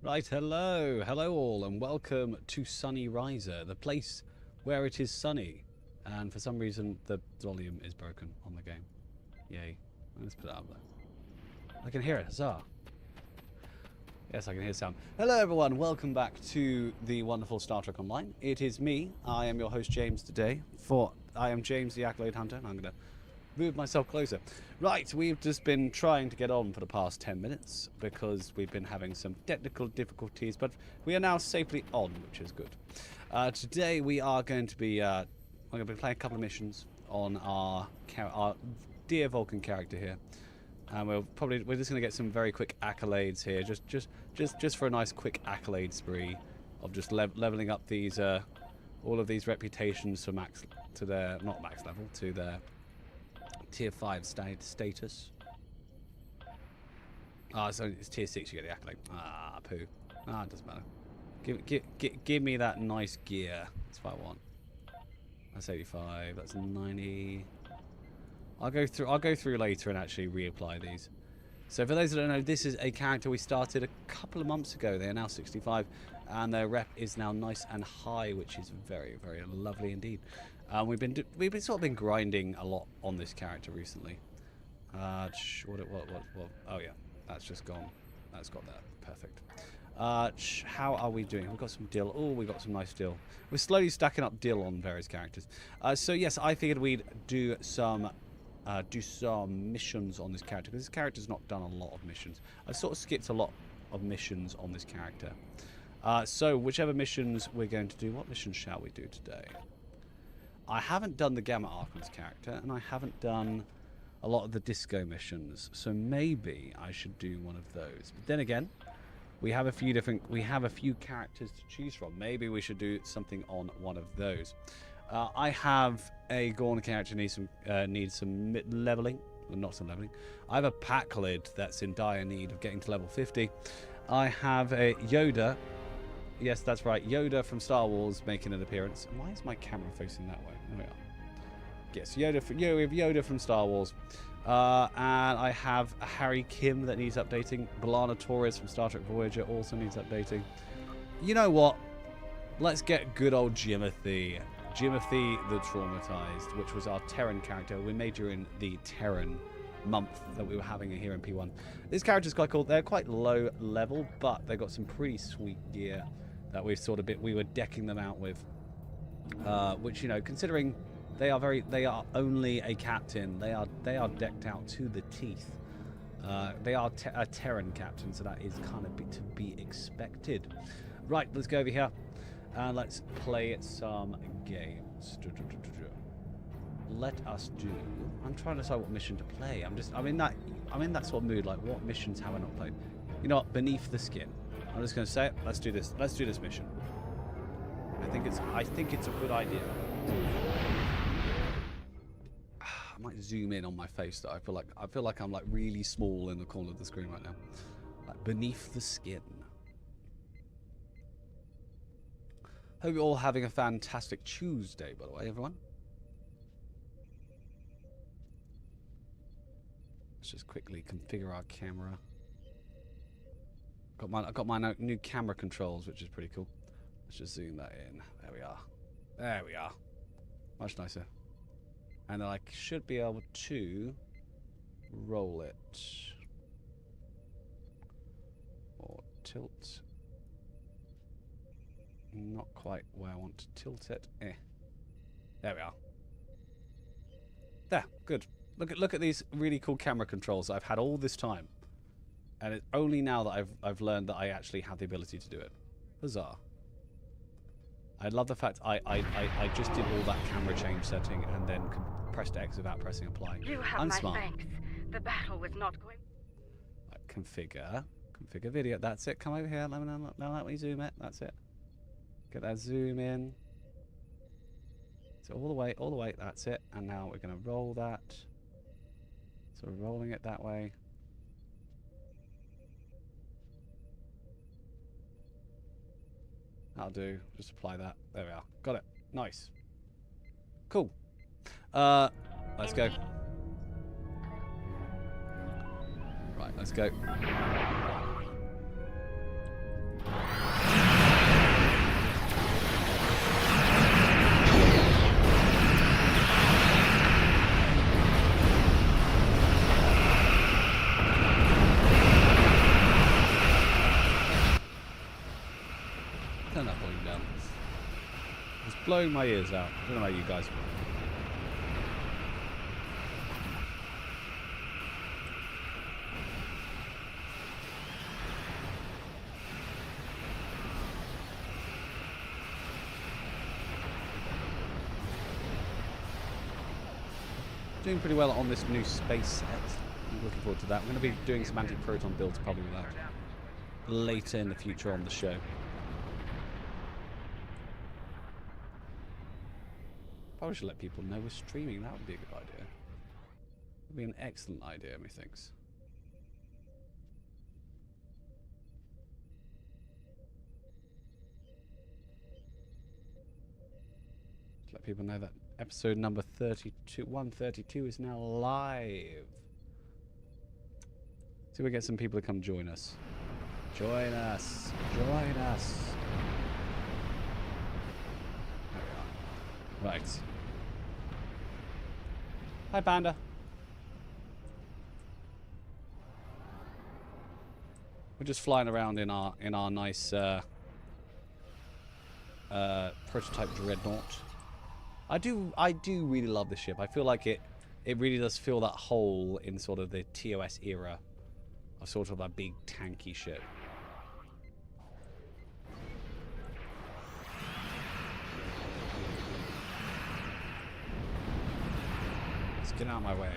Right, hello all, and welcome to Sunny Riser, the place where it is sunny. And for some reason, the volume is broken on the game. Yay. Let's put it up there. I can hear it, huzzah. Yes, I can hear sound. Hello everyone, welcome back to the wonderful Star Trek Online. It is me, I am your host James today, I am James the Accolade Hunter, and I'm going to move myself closer. Right, we've just been trying to get on for the past 10 minutes because we've been having some technical difficulties, but we are now safely on, which is good. Today we are going to be playing a couple of missions on our dear Vulcan character here. And we're just going to get some very quick accolades here, just for a nice quick accolade spree of just leveling up these all of these reputations to their not max level, to their tier 5 status. So it's tier 6 you get the accolade. Poo. It doesn't matter. Give me that nice gear. That's what I want. That's 85. That's 90. I'll go through later and actually reapply these. So for those that don't know, this is a character we started a couple of months ago. They are now 65, and their rep is now nice and high, which is very, very lovely indeed. We've been sort of been grinding a lot on this character recently. What? Oh yeah, that's just gone. That's got that. Perfect. How are we doing? We've got some dill. Oh, we've got some nice dill. We're slowly stacking up dill on various characters. So yes, I figured we'd do some missions on this character, because this character's not done a lot of missions. I've sort of skipped a lot of missions on this character. So whichever missions we're going to do, what missions shall we do today? I haven't done the Gamma Arc on this character, and I haven't done a lot of the disco missions, so maybe I should do one of those. But then again, we have a few characters to choose from. Maybe we should do something on one of those. I have a Gorn character needs some leveling. Well, not some leveling. I have a Packlid that's in dire need of getting to level 50. I have a Yoda. Yes, that's right. Yoda from Star Wars making an appearance. Why is my camera facing that way? There we are. Yes, we have Yoda from Star Wars. And I have a Harry Kim that needs updating. B'Elanna Torres from Star Trek Voyager also needs updating. You know what? Let's get good old Jimothy. Jimothy the Traumatized, which was our Terran character we made during the Terran month that we were having here in P1. This character's quite cool. They're quite low level, but they've got some pretty sweet gear that we were decking them out with. Which, you know, considering they are only a captain, they are decked out to the teeth. They are a Terran captain, so that is kind of to be expected. Right, let's go over here. And let's play some games. Let us do. I'm trying to decide what mission to play. I'm in that sort of mood. Like, what missions have I not played? You know what? Beneath the Skin. I'm just going to say it. Let's do this. Let's do this mission. I think it's a good idea. I might zoom in on my face though. I feel like I'm like really small in the corner of the screen right now. Like Beneath the Skin. Hope you're all having a fantastic Tuesday, by the way, everyone. Let's just quickly configure our camera. I've got my new camera controls, which is pretty cool. Let's just zoom that in. There we are. There we are. Much nicer. And then I should be able to roll it. Or tilt. Not quite where I want to tilt it. There we are. There, good. Look at these really cool camera controls that I've had all this time, and it's only now that I've learned that I actually have the ability to do it. Huzzah! I love the fact I just did all that camera change setting and then pressed X without pressing apply. You have my thanks. The battle was not going. Right, configure video. That's it. Come over here. Let me zoom it. That's it. Get that zoom in. So all the way, that's it. And now we're going to roll that. So we're rolling it that way. That'll do. Just apply that. There we are. Got it. Nice. Cool. Let's go. Right, let's go. blowing my ears out. I don't know about you guys. Doing pretty well on this new space set. I'm looking forward to that. We're going to be doing some anti-proton builds probably with that later in the future on the show. Probably should let people know we're streaming. That would be a good idea. It would be an excellent idea, methinks. Let people know that episode number 132 is now live. See if we get some people to come join us. Join us. Join us. There we are. Right. Hi, Panda. We're just flying around in our nice prototype dreadnought. I do really love this ship. I feel like it really does fill that hole in sort of the TOS era of sort of a big tanky ship. Let's get out of my way.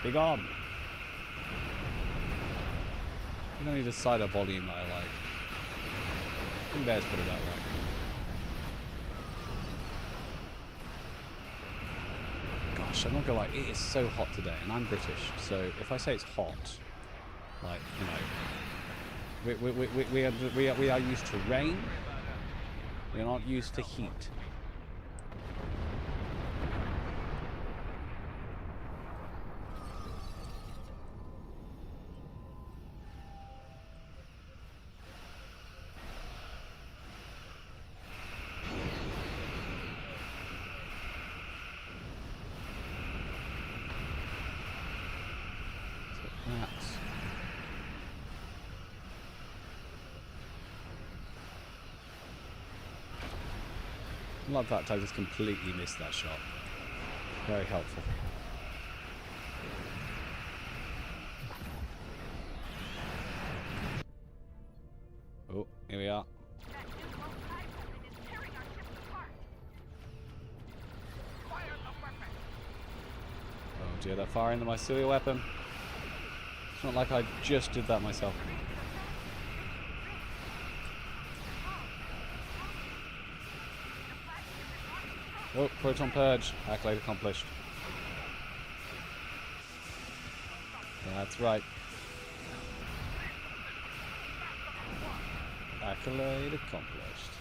Big on. You don't need a cider volume that I like. I think Bears put it out right. Gosh, I'm not gonna lie, it is so hot today, and I'm British, so if I say it's hot, like, you know, we are used to rain, we're not used to heat. I love that I just completely missed that shot. Very helpful. Oh, here we are. Oh dear, they're firing the mycelial weapon. It's not like I just did that myself. Oh, proton purge. Accolade accomplished. That's right. Accolade accomplished.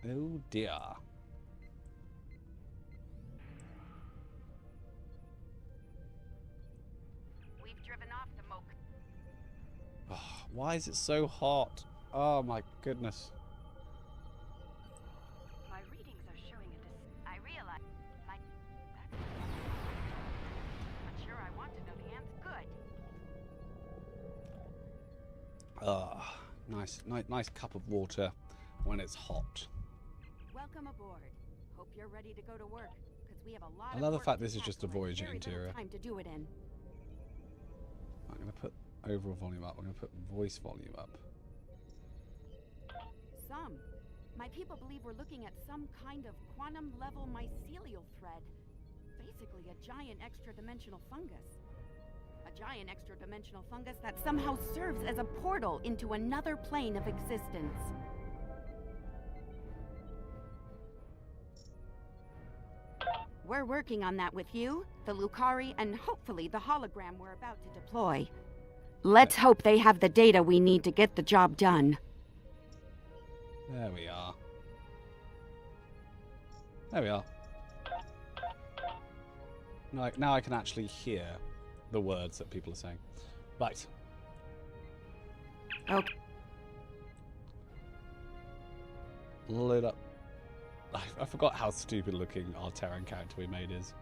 Oh dear. We've driven off the Moke. Oh, why is it so hot? Oh my goodness. My readings are showing I realize that's not sure I want to know the answer. Good. Ah, nice cup of water when it's hot. Welcome aboard. Hope you're ready to go to work, because we have a lot I love the of fact work this is to just a tackle and Voyager very little interior. time to do it in. I'm going to put overall volume up. I'm going to put voice volume up. My people believe we're looking at some kind of quantum-level mycelial thread. Basically a giant extra-dimensional fungus. A giant extra-dimensional fungus that somehow serves as a portal into another plane of existence. We're working on that with you, the Lucari, and hopefully the hologram we're about to deploy. Let's hope they have the data we need to get the job done. There we are. There we are. Now I can actually hear the words that people are saying. Right. Okay. Load up. I forgot how stupid looking our Terran character we made is.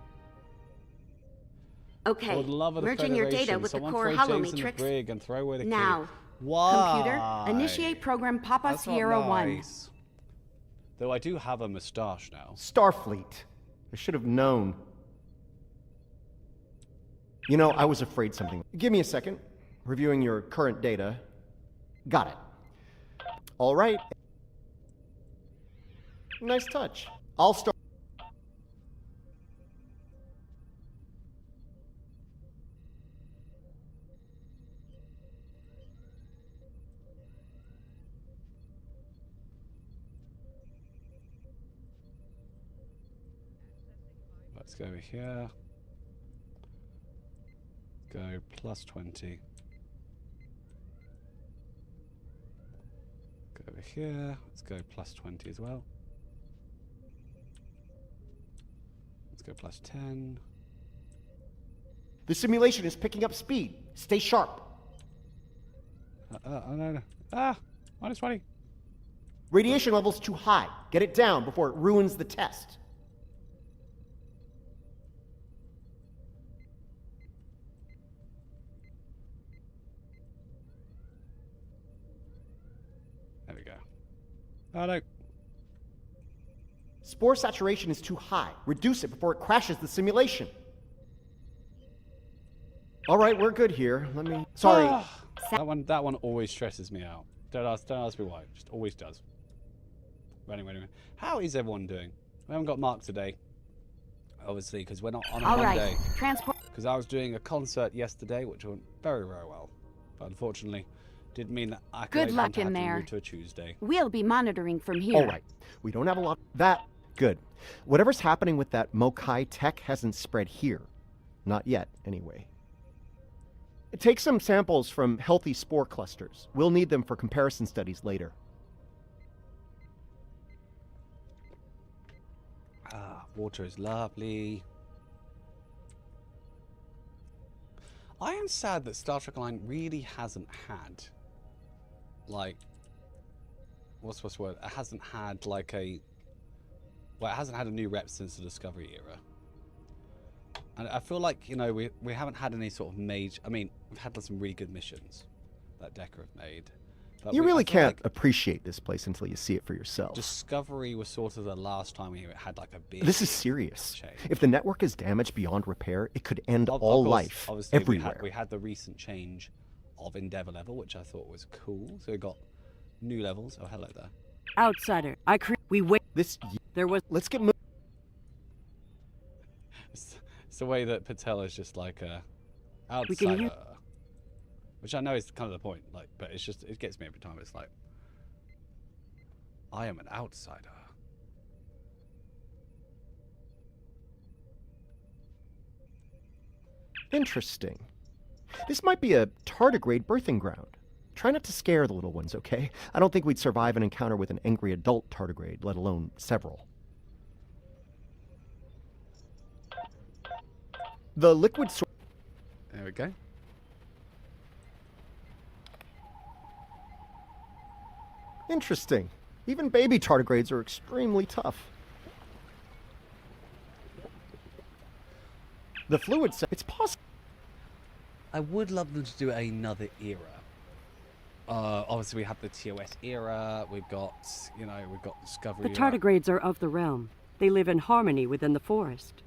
Okay, For the love of the merging your data Federation, with the someone core throw James in the holomatrix. brig and throw away the Now, Why? Computer, initiate program Papa That's not Sierra 1. nice. Though I do have a moustache now. Starfleet. I should have known. You know, I was afraid something. Give me a second. Reviewing your current data. Got it. All right. Nice touch. I'll start. Let's go over here. Go plus 20. Go over here. Let's go plus 20 as well. Let's go plus 10. The simulation is picking up speed. Stay sharp. No. Ah! Minus 20. Radiation level's too high. Get it down before it ruins the test. There we go. Oh no. Spore saturation is too high. Reduce it before it crashes the simulation. All right, we're good here. Let me... Sorry. Ah, that one always stresses me out. Don't ask me why. Just always does. Anyway. How is everyone doing? We haven't got Mark today. Obviously, because we're not on a All Monday. right, transport. Because I was doing a concert yesterday, which went very, very well. But unfortunately, did mean that I Good could luck have in to there. move to a Tuesday. We'll be monitoring from here. All right. We don't have a lot... That... Good. Whatever's happening with that Mokai tech hasn't spread here. Not yet, anyway. Take some samples from healthy spore clusters. We'll need them for comparison studies later. Ah, water is lovely. I am sad that Star Trek Online really hasn't had, like, what's the word? It hasn't had like a, well, it hasn't had a new rep since the Discovery era. And I feel like, you know, we haven't had any sort of major, I mean, we've had some really good missions that Decker have made. But You I really feel can't like appreciate this place until you see it for yourself. Discovery was sort of the last time we had like a big... This is serious. change. If the network is damaged beyond repair, it could end Of all course, life, obviously everywhere. We had the recent change of Endeavour level, which I thought was cool. So we got new levels. Oh, hello there. Outsider. We wait. There was. Let's get moving. It's the way that Patel is just like a We can outsider, use- which I know is kind of the point. Like, but it's just, it gets me every time. It's like, I am an outsider. Interesting. This might be a tardigrade birthing ground. Try not to scare the little ones, okay? I don't think we'd survive an encounter with an angry adult tardigrade, let alone several. The liquid source... There we go. Interesting. Even baby tardigrades are extremely tough. The fluid... It's possible... I would love them to do another era. Obviously, we have the TOS era. We've got, you know, we've got Discovery. The tardigrades are of the realm. They live in harmony within the forest.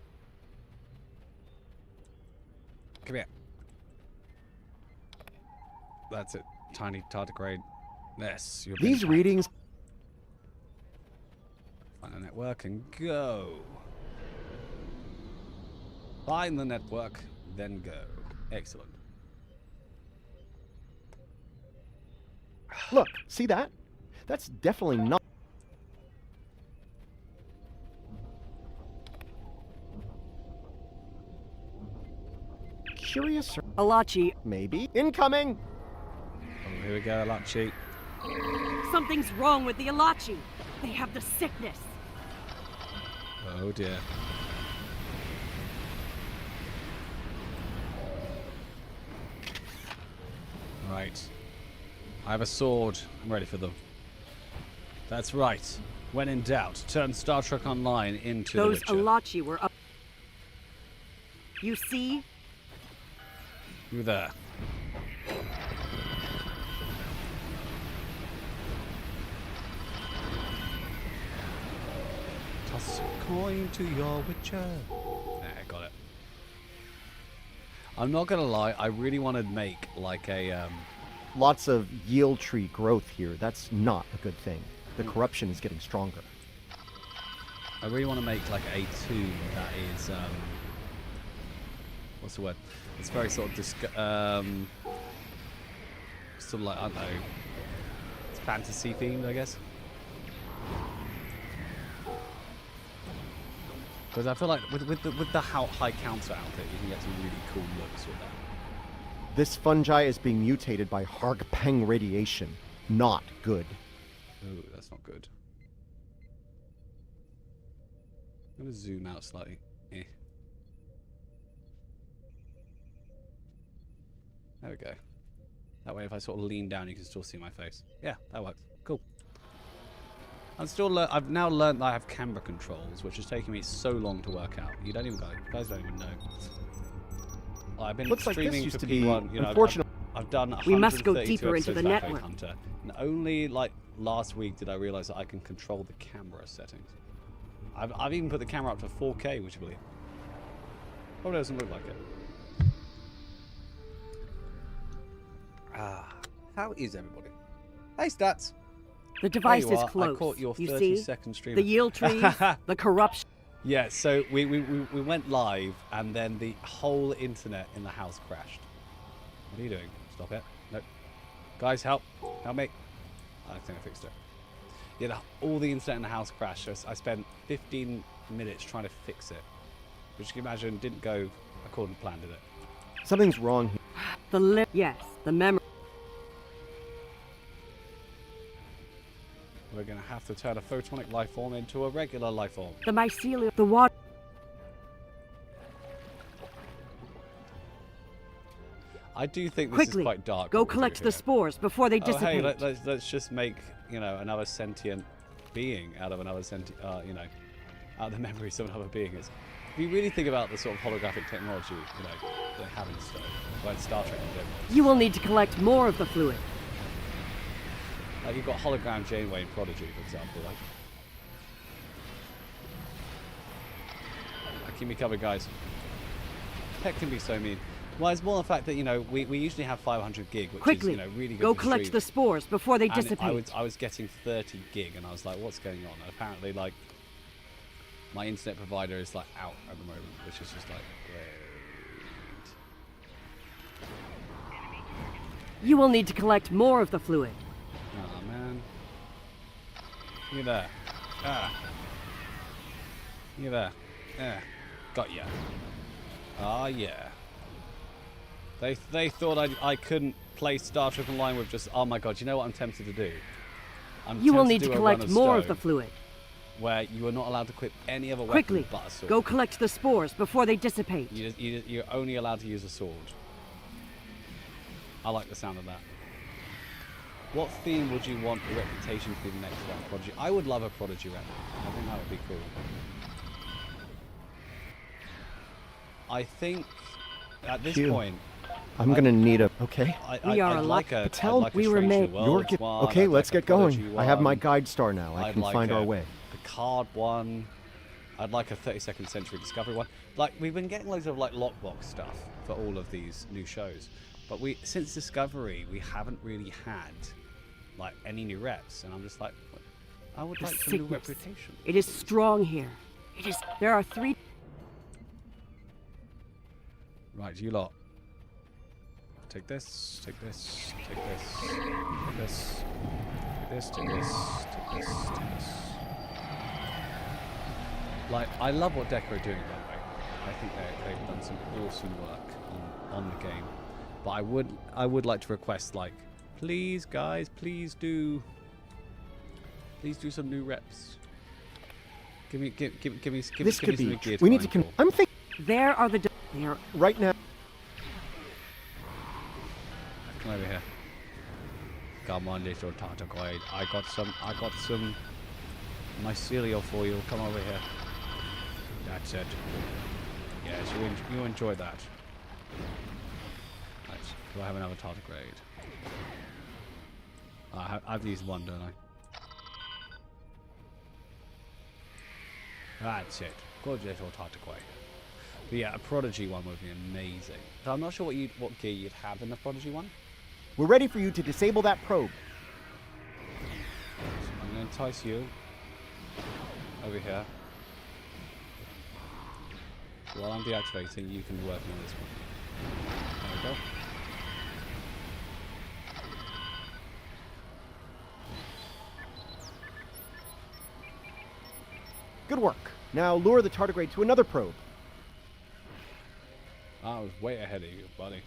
Come here. That's it. Tiny tardigrade. Yes. You're being These hacked. readings... Find the network and go. Find the network, then go. Excellent. Look, see that? That's definitely not... Curious, Alachi, maybe. Incoming! Oh, here we go, Alachi. something's wrong with the Alachi. They have the sickness. Oh dear. Right. I have a sword. I'm ready for them. That's right. When in doubt, turn Star Trek Online into Those The Witcher. Alachi were up. You see? You there. Toss a coin to your witcher. There, got it. I'm not gonna lie, I really want to make like a Lots of yield tree growth here. That's not a good thing. The corruption is getting stronger. I really want to make like a tomb that is what's the word? It's very sort of sort of like, I don't know, it's fantasy themed, I guess. Because I feel like with the high counter outfit, you can get some really cool looks with that. This fungi is being mutated by Hargpeng radiation. Not good. Ooh, that's not good. I'm gonna zoom out slightly. Eh. There we go. That way, if I sort of lean down, you can still see my face. Yeah, that works. Cool. I've now learned that I have camera controls, which is taking me so long to work out. You guys don't even know. I've been Looks like this streaming used for to be P1. You know, unfortunate. I've done 132 We must go deeper into episodes the of Vampire network. Hunter, and only like last week did I realize that I can control the camera settings. I've even put the camera up to 4K, would you believe? Probably doesn't look like it. How is everybody? Hey, Stats. The device There you is are. close. I caught your you 30-second see? stream. The yield trees, the corruption. Yeah, so we went live, and then the whole internet in the house crashed. What are you doing? Stop it. No. Guys, help. Help me. I think I fixed it. Yeah, all the internet in the house crashed. So I spent 15 minutes trying to fix it. Which you can imagine didn't go according to plan, did it? Something's wrong here. Yes, the memory. We're going to have to turn a photonic life form into a regular life form. The mycelium. The water. I do think this Quickly, is quite dark. go what we do collect the here. spores before they Oh, dissipate. hey, let's just make, you know, another sentient being out of another you know, out of the memories of another being. If you really think about the sort of holographic technology, you know, they have in Star Trek did. You will need to collect more of the fluid. Like you've got hologram Janeway in Prodigy, for example. Like, keep me covered, guys. Tech can be so mean. Well, it's more the fact that, you know, we usually have 500 gig, which Quickly, is, you know, really good go for collect the streaming. spores before they And dissipate. I was getting 30 gig, and I was like, what's going on? And apparently, like, my internet provider is, like, out at the moment, which is just like, great. You will need to collect more of the fluid. Oh, man. You there. Ah. You there. Yeah. Got ya. Ah, yeah. They thought I couldn't play Star Trek Online with just, oh my god, you know what I'm tempted to do? You will need do to a collect run more of Stone the fluid. where you are not allowed to equip any other weapon Quickly, but a sword. go collect the spores before they dissipate. You're only allowed to use a sword. I like the sound of that. What theme would you want the Reputation to be the next one? Prodigy? I would love a Prodigy rep. I think that would be cool. I think at this Phew. point, I'm gonna need a. Okay. We are I'd alive. like a, Tell I'd like a we were Strange New made- Worlds You're one, okay, I'd let's like a get going. Prodigy I have my one. guide star now. I I'd can like find our way. The card one. I'd like a 32nd Century Discovery one. Like, we've been getting loads of like lockbox stuff for all of these new shows, but since Discovery we haven't really had like any new reps, and I'm just like, I would The like some new sickness. reputation. It is strong here. It is. There are 3. Right, you lot. Take this, take this, take this, take this, take this, take this, take this, take this. Like, I love what Deco are doing, by the way. I think they've done some awesome work on the game. But I would like to request, like, please, guys, please do some new reps. Give me This some could new be. gear We need to. grind for. I'm thinking There are the. They are. right now. Come over here. Come on, little tartagoid. I got some mycelium for you. Come over here. That's it. Yes, you enjoy that. Right. Do I have another tardigrade? I've used one, don't I? That's it. Good little Tartaquay. But yeah, a Prodigy one would be amazing. So I'm not sure what gear you'd have in the Prodigy one. We're ready for you to disable that probe. So I'm going to entice you over here. While I'm deactivating, you can be working on this one. There we go. Good work. Now lure the tardigrade to another probe. I was way ahead of you, buddy.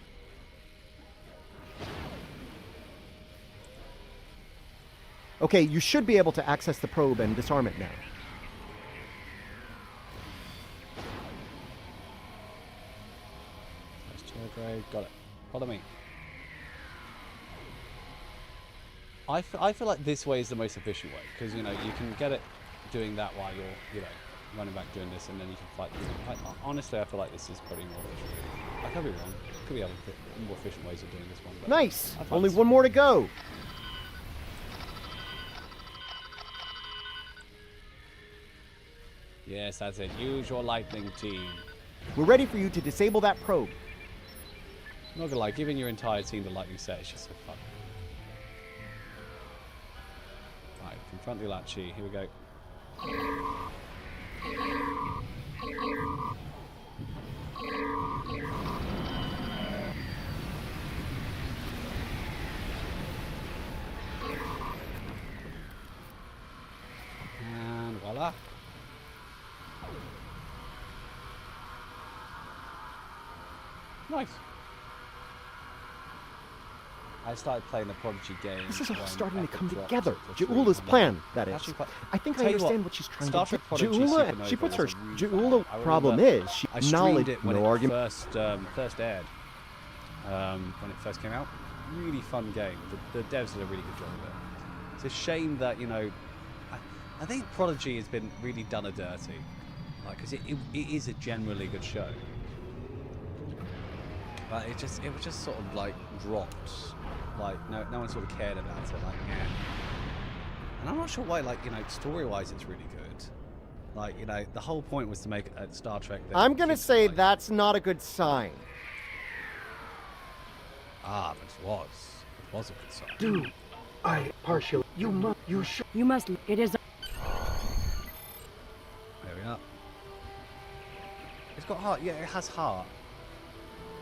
Okay, you should be able to access the probe and disarm it now. Tardigrade, got it. Follow me. I feel like this way is the most efficient way, because, you know, you can get it doing that while you're, you know, running back doing this, and then you can fight. Honestly, I feel like this is probably more efficient. I could be wrong. Could be other more efficient ways of doing this one. But Nice! I find Only this- one more to go. Yes, that's it. Use your lightning team. We're ready for you to disable that probe. I'm not gonna lie, giving your entire team the lightning set is just so fun. Right, confront the Ilachi. Here we go. And voila. Nice. I started playing the Prodigy game. This is all when starting to Epic come dropped together. the free Jaula's one. plan, that is. Actually quite- I think I Tell you understand what, what she's trying Star to Trek do. Prodigy Jaula, she Supernova puts her was a really Jaula fun- I problem remember is she I streamed knowledge, it when no it argument. first aired. When it first came out, really fun game. The devs did a really good job of it. It's a shame that, you know, I think Prodigy has been really done a dirty, like, because it is a generally good show, but it was just sort of like dropped, like no one sort of cared about it, like, yeah. And I'm not sure why, like, you know, story-wise it's really good. Like, you know, the whole point was to make a Star Trek that I'm gonna kids say like. that's not a good sign. Ah, but it was a good sign. Do I partial? You must. You should. You must. It is. There we are. It's got heart. Yeah, it has heart.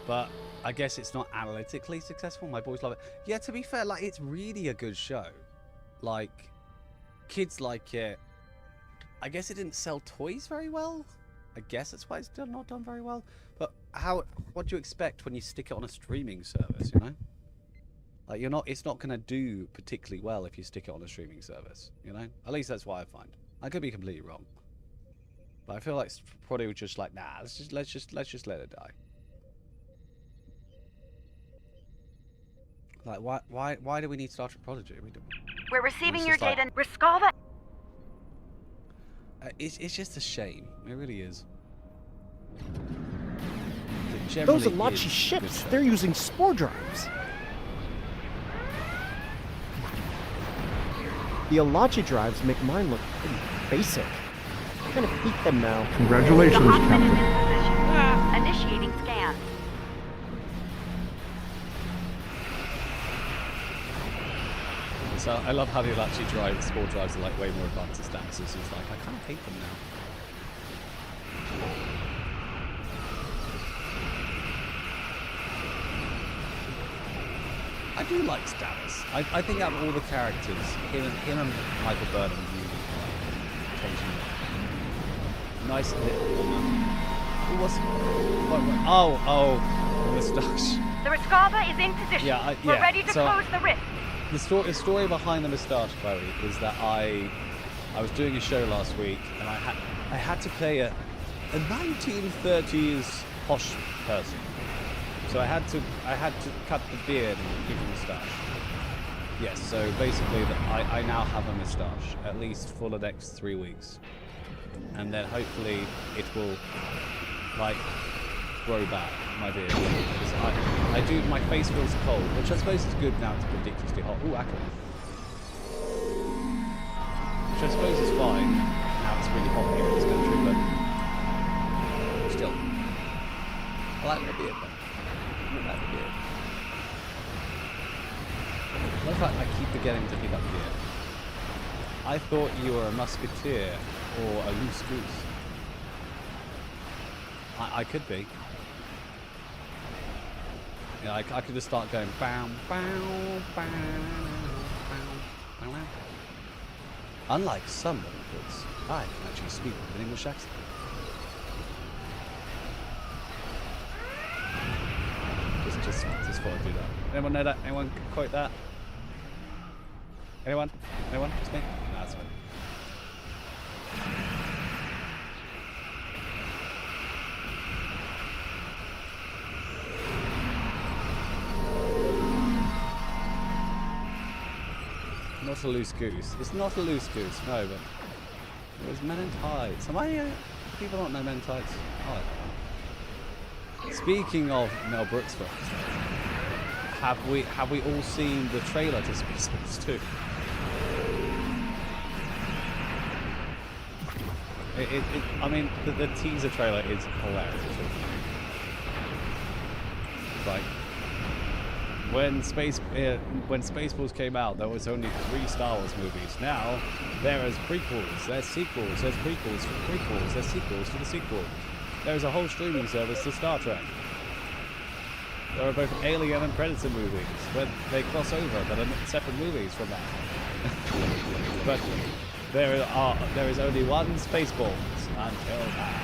But I guess it's not analytically successful. My boys love it. Yeah, to be fair, like, it's really a good show. Like, kids like it. I guess it didn't sell toys very well. I guess that's why it's not done very well. But what do you expect when you stick it on a streaming service, you know? Like, it's not going to do particularly well if you stick it on a streaming service, you know? At least that's what I find. I could be completely wrong. But I feel like probably was just like, nah, let's just let it die. Like, why do we need Star Trek Prodigy? We're receiving It's your just like- data. Riscalva. It's just a shame. It really is. Those Alachi ships, they're using spore drives. The Alachi drives make mine look pretty basic. I kind of hate them now. Congratulations, The Hoffman is in Captain. position. Initiating scan. So I love how the Alachi spore drives are like way more advanced than Status. It's like, I kind of hate them now. I do like Status. I think out of all the characters, him and Michael Burnham really like changing it. Nice little woman. Who was? Oh, the moustache. The Riscalva is in position. Yeah, We're ready to so- close the rift. The story behind the moustache, Chloe, is that I was doing a show last week, and I had to play a 1930s posh person. So I had to cut the beard and keep the moustache. Yes, so basically I now have a moustache, at least for the next 3 weeks, and then hopefully it will, like, grow back, my beard. Because my face feels cold, which I suppose is good now. It's ridiculously hot. Ooh, Ackle. Which I suppose is fine now now it's really hot here in this country, but still. I like the beard though. I like the beard. I love how I keep forgetting to pick up beard. I thought you were a musketeer or a loose goose. I could be. Yeah, I could just start going bow, bow, bow, bow, bow, bow. Unlike some locals, I can actually speak with an English accent. Just thought I'd do that. Anyone know that? Anyone quote that? Anyone? Anyone? Just me? No, that's fine. Not a loose goose. It's not a loose goose, no, but it was Men in Tights. Am I people don't know Men in Tights? Oh. Speaking of Mel Brooks films, have we all seen the trailer to Spaceballs 2? I mean, the teaser trailer is hilarious. Like, when Spaceballs came out, there was only 3 Star Wars movies. Now, there is prequels, there's sequels, there's prequels for prequels, there's sequels to the sequel. There is a whole streaming service to Star Trek. There are both Alien and Predator movies, where they cross over, but are separate movies from that. But there is only one Spaceballs until now.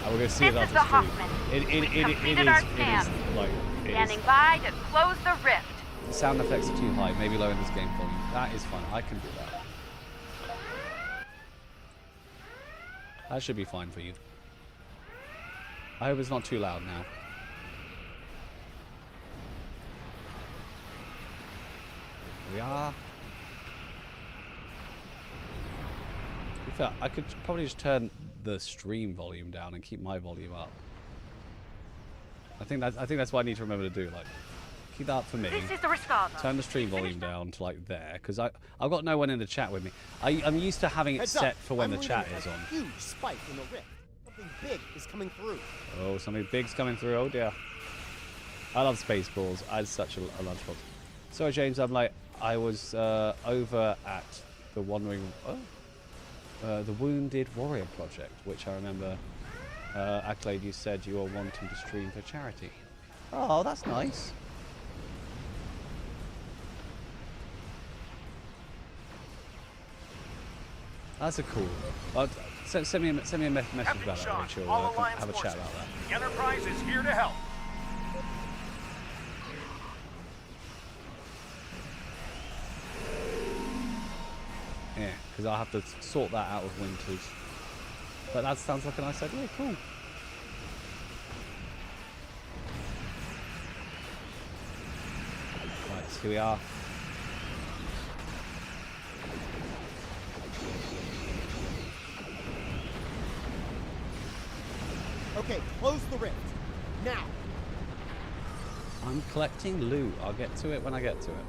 And we're going to see it on the stream. It is like... Standing by to close the rift. The sound effects are too high. Maybe lower this game volume. That is fine. I can do that. That should be fine for you. I hope it's not too loud now. Here we are. In fact, I could probably just turn the stream volume down and keep my volume up. I think that's what I need to remember to do. Like, keep that up for me. This is the Riscado. Turn the stream volume down to like there, because I've got no one in the chat with me. I'm used to having it set for when the chat is on. Huge spike in the rift. Something big is coming through. Oh, something big's coming through. Oh dear. I love Spaceballs. I had such a lunchbox. Sorry, James. I was over at the the Wounded Warrior Project, which I remember, Accolade, you said you were wanting to stream for charity. Oh, that's nice. That's a cool. Send me a message about that, Rachel. We'll have a chat about that. The Enterprise is here to help. Yeah, because I'll have to sort that out with Winters. But that sounds like a nice idea. Cool. Right, so here we are. Okay, close the rift. Now. I'm collecting loot. I'll get to it when I get to it.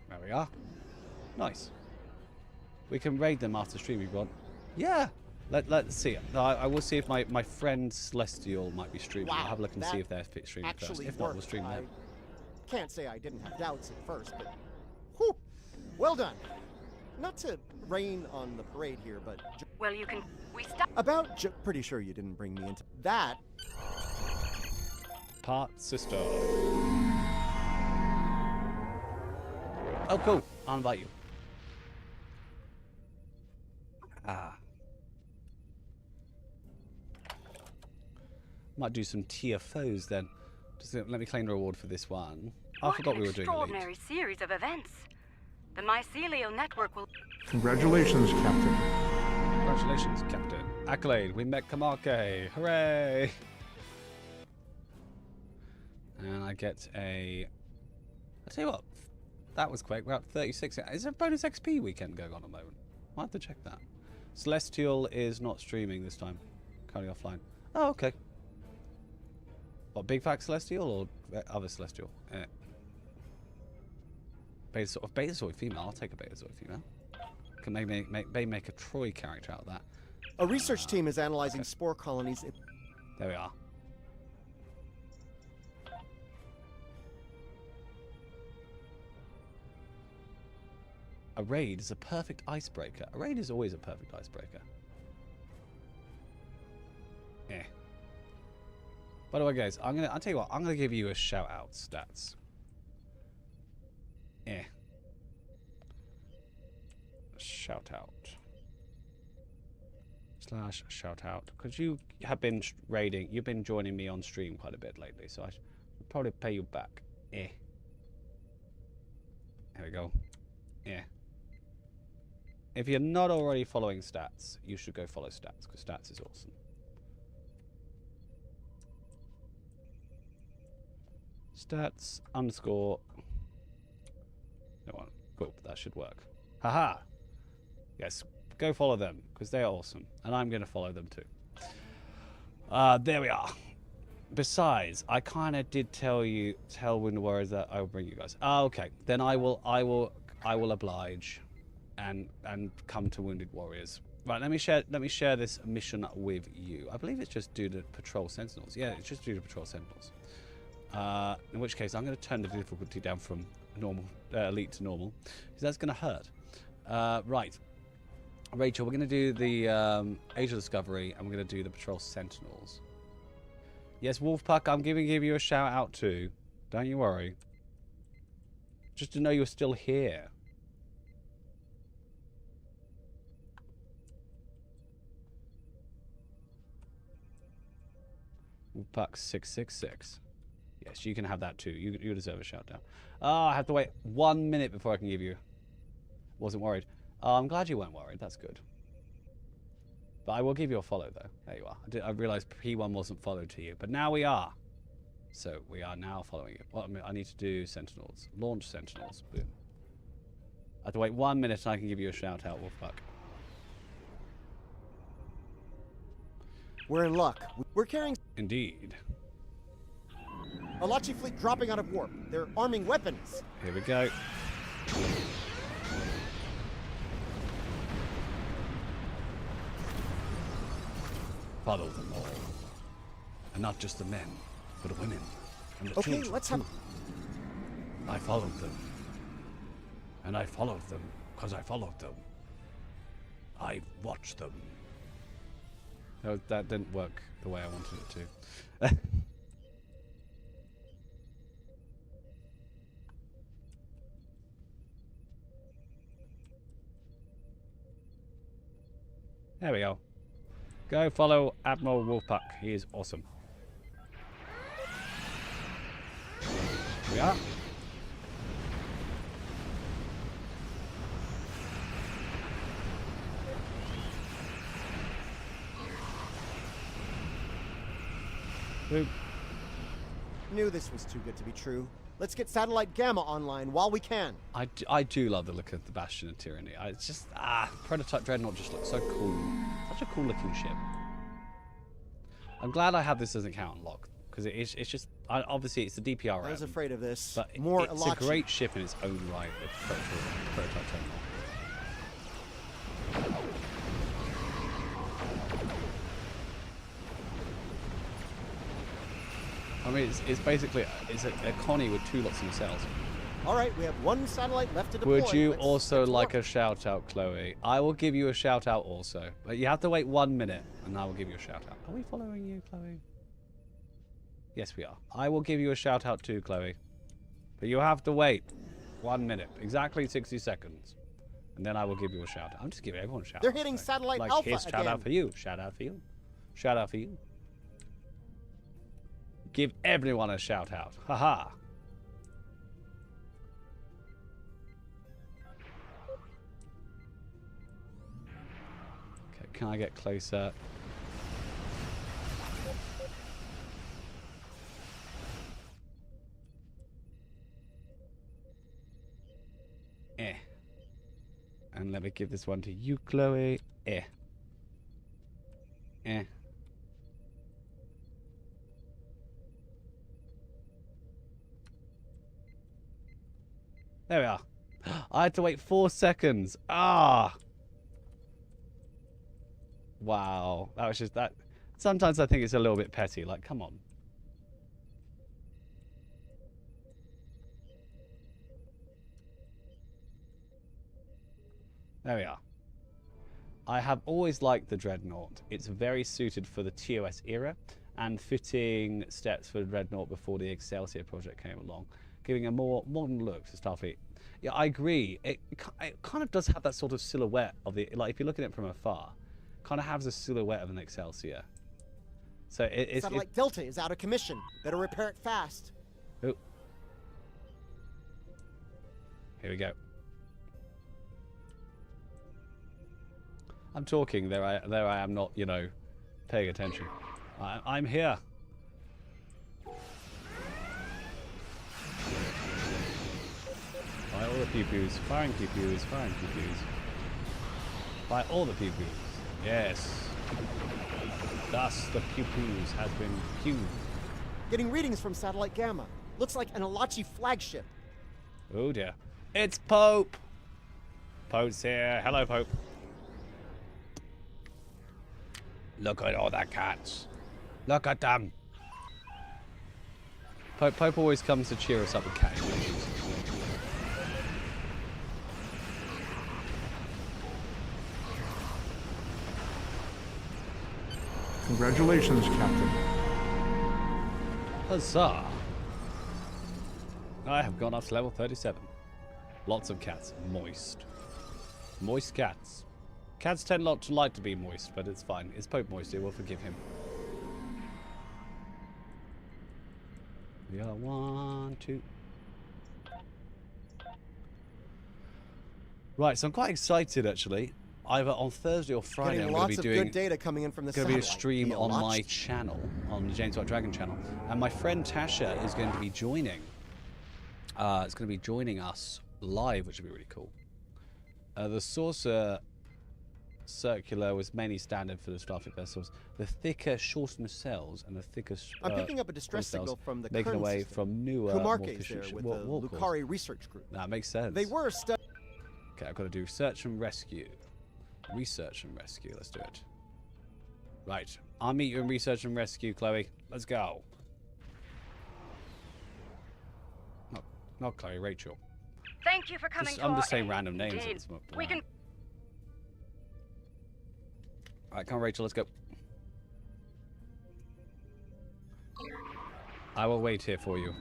There we are. Nice. We can raid them after stream if you want. Yeah. Let's see. I will see if my friend Celestial might be streaming. Wow, I'll have a look and see if they're streaming first. actually If not, we'll worked. stream them. Can't say I didn't have doubts at first, but whew, well done. Not to rain on the parade here, but Well, you can. We stop. pretty sure you didn't bring me into that. Part sister. Oh, cool. I'll invite you. Ah. Might do some TFOs then. Just let me claim the reward for this one. I forgot we were doing What elite. an extraordinary series of events. The Mycelial Network will. Congratulations, Captain. Congratulations, Captain. Accolade, we met Kamake. Hooray! And I get a... I'll tell you what, that was quick. We're at 36. Is there a bonus XP weekend going on at the moment? I'll have to check that. Celestial is not streaming this time. Currently offline. Oh, okay. What, Big Fat Celestial or other Celestial? Betazoid female. I'll take a Betazoid female. Can maybe make a Troy character out of that. A research team is analyzing spore colonies. There we are. A raid is a perfect icebreaker. A raid is always a perfect icebreaker. Eh. By the way, guys, I'll tell you what, I'm gonna give you a shout out stats. Eh. Shout out. / shout out. Because you have been raiding, you've been joining me on stream quite a bit lately, so I should probably pay you back. Eh. There we go. Yeah. If you're not already following Stats, you should go follow Stats, because Stats is awesome. Stats _ no one. Cool, that should work. Haha! Yes, go follow them, because they are awesome. And I'm going to follow them too. There we are. Besides, I kind of did tell Wounded Warriors that I will bring you guys. Ah, okay. Then I will oblige and come to Wounded Warriors. Right, let me share this mission with you. I believe it's just due to patrol sentinels. Yeah, it's just due to patrol sentinels. In which case, I'm going to turn the difficulty down from normal, elite to normal, because that's going to hurt. Right, Rachel, we're going to do the Age of Discovery, and we're going to do the patrol sentinels. Yes, Wolfpack, I'm giving you a shout out too. Don't you worry. Just to know you're still here. Wolfpack 666. Yes, you can have that too. You deserve a shout out. I have to wait 1 minute before I can give you. Wasn't worried. I'm glad you weren't worried. That's good. But I will give you a follow though. There you are. I realized P1 wasn't followed to you, but now we are. So we are now following you. Well, I need to do Sentinels. Launch Sentinels. Boom. I have to wait 1 minute and I can give you a shout out, Wolfpack. We're in luck. We're carrying Indeed. Alachi fleet dropping out of warp. They're arming weapons. Here we go. Follow them all. And not just the men, but the women and the children. Okay, let's have... I followed them. And I followed them because I followed them. I watched them. No, that didn't work the way I wanted it to. There we go. Go follow Admiral Wolfpack. He is awesome. Here we are. Boop. Knew this was too good to be true. Let's get Satellite Gamma online while we can. I do love the look of the Bastion of Tyranny. It's just, Prototype Dreadnought just looks so cool. Such a cool looking ship. I'm glad I have this as an account unlocked, because it's just, obviously it's the DPR. I was afraid of this. But More it's Alachi. a great ship in its own right, the Prototype Dreadnought. I mean, it's basically a Connie with 2 lots of nacelles. All right, we have 1 satellite left to deploy. Would you Let's also get to like work. a shout out, Chloe? I will give you a shout out also, but you have to wait 1 minute, and I will give you a shout out. Are we following you, Chloe? Yes, we are. I will give you a shout out too, Chloe, but you have to wait 1 minute, exactly 60 seconds, and then I will give you a shout out. I'm just giving everyone a shout out. They're hitting today. satellite like, Alpha here's shout again. out for you. Shout out for you. Shout out for you. Give everyone a shout out. Haha. Okay, can I get closer? And let me give this one to you, Chloe. Eh. There we are. I had to wait 4 seconds. Ah. Wow. That was just that. Sometimes I think it's a little bit petty. Like, come on. There we are. I have always liked the Dreadnought. It's very suited for the TOS era and fitting steps for the Dreadnought before the Excelsior project came along, giving a more modern look to Starfleet. Yeah, I agree. It kind of does have that sort of silhouette of the, like, if you're looking at it from afar, kind of has a silhouette of an Excelsior. So it's Satellite Delta is out of commission. Better repair it fast. Oh. Here we go. I'm talking. There I am not, you know, paying attention. I'm here. Fire all the pew-pews. Firing pew-pews. Firing pew-pews. Fire all the pew-pews. Yes. Thus the pew-pews has been pewed. Getting readings from Satellite Gamma. Looks like an Alachi flagship. Oh dear. It's Pope. Pope's here. Hello, Pope. Look at all the cats. Look at them. Pope always comes to cheer us up with cat emojis. Congratulations, Captain. Huzzah! I have gone up to level 37. Lots of cats. Moist. Moist cats. Cats tend not to like to be moist, but it's fine. It's Pope Moisty. We'll forgive him. We are 1, 2. Right, so I'm quite excited actually. Either on Thursday or Friday, Getting I'm going lots to be of doing good data coming in from the going to be a satellite. stream The on my Alachi. channel, on the James White Dragon channel, and my friend Tasha is going to be joining. It's going to be joining us live, which would be really cool. The saucer circular was mainly standard for the Starfleet vessels. The thicker, shorter nacelles and the thicker. I'm picking up a distress nacelles signal from the making Kern away system. from newer, more Kumarke's efficient there with war the cores. Lucari research group. That makes sense. They were Okay, I've got to do search and rescue. Research and rescue. Let's do it. Right. I'll meet you in research and rescue, Chloe. Let's go. Not Chloe, Rachel. Thank you for coming to I'm our just saying aid. random names. Indeed. at this moment. We can. Alright, come on, Rachel, let's go. I will wait here for you.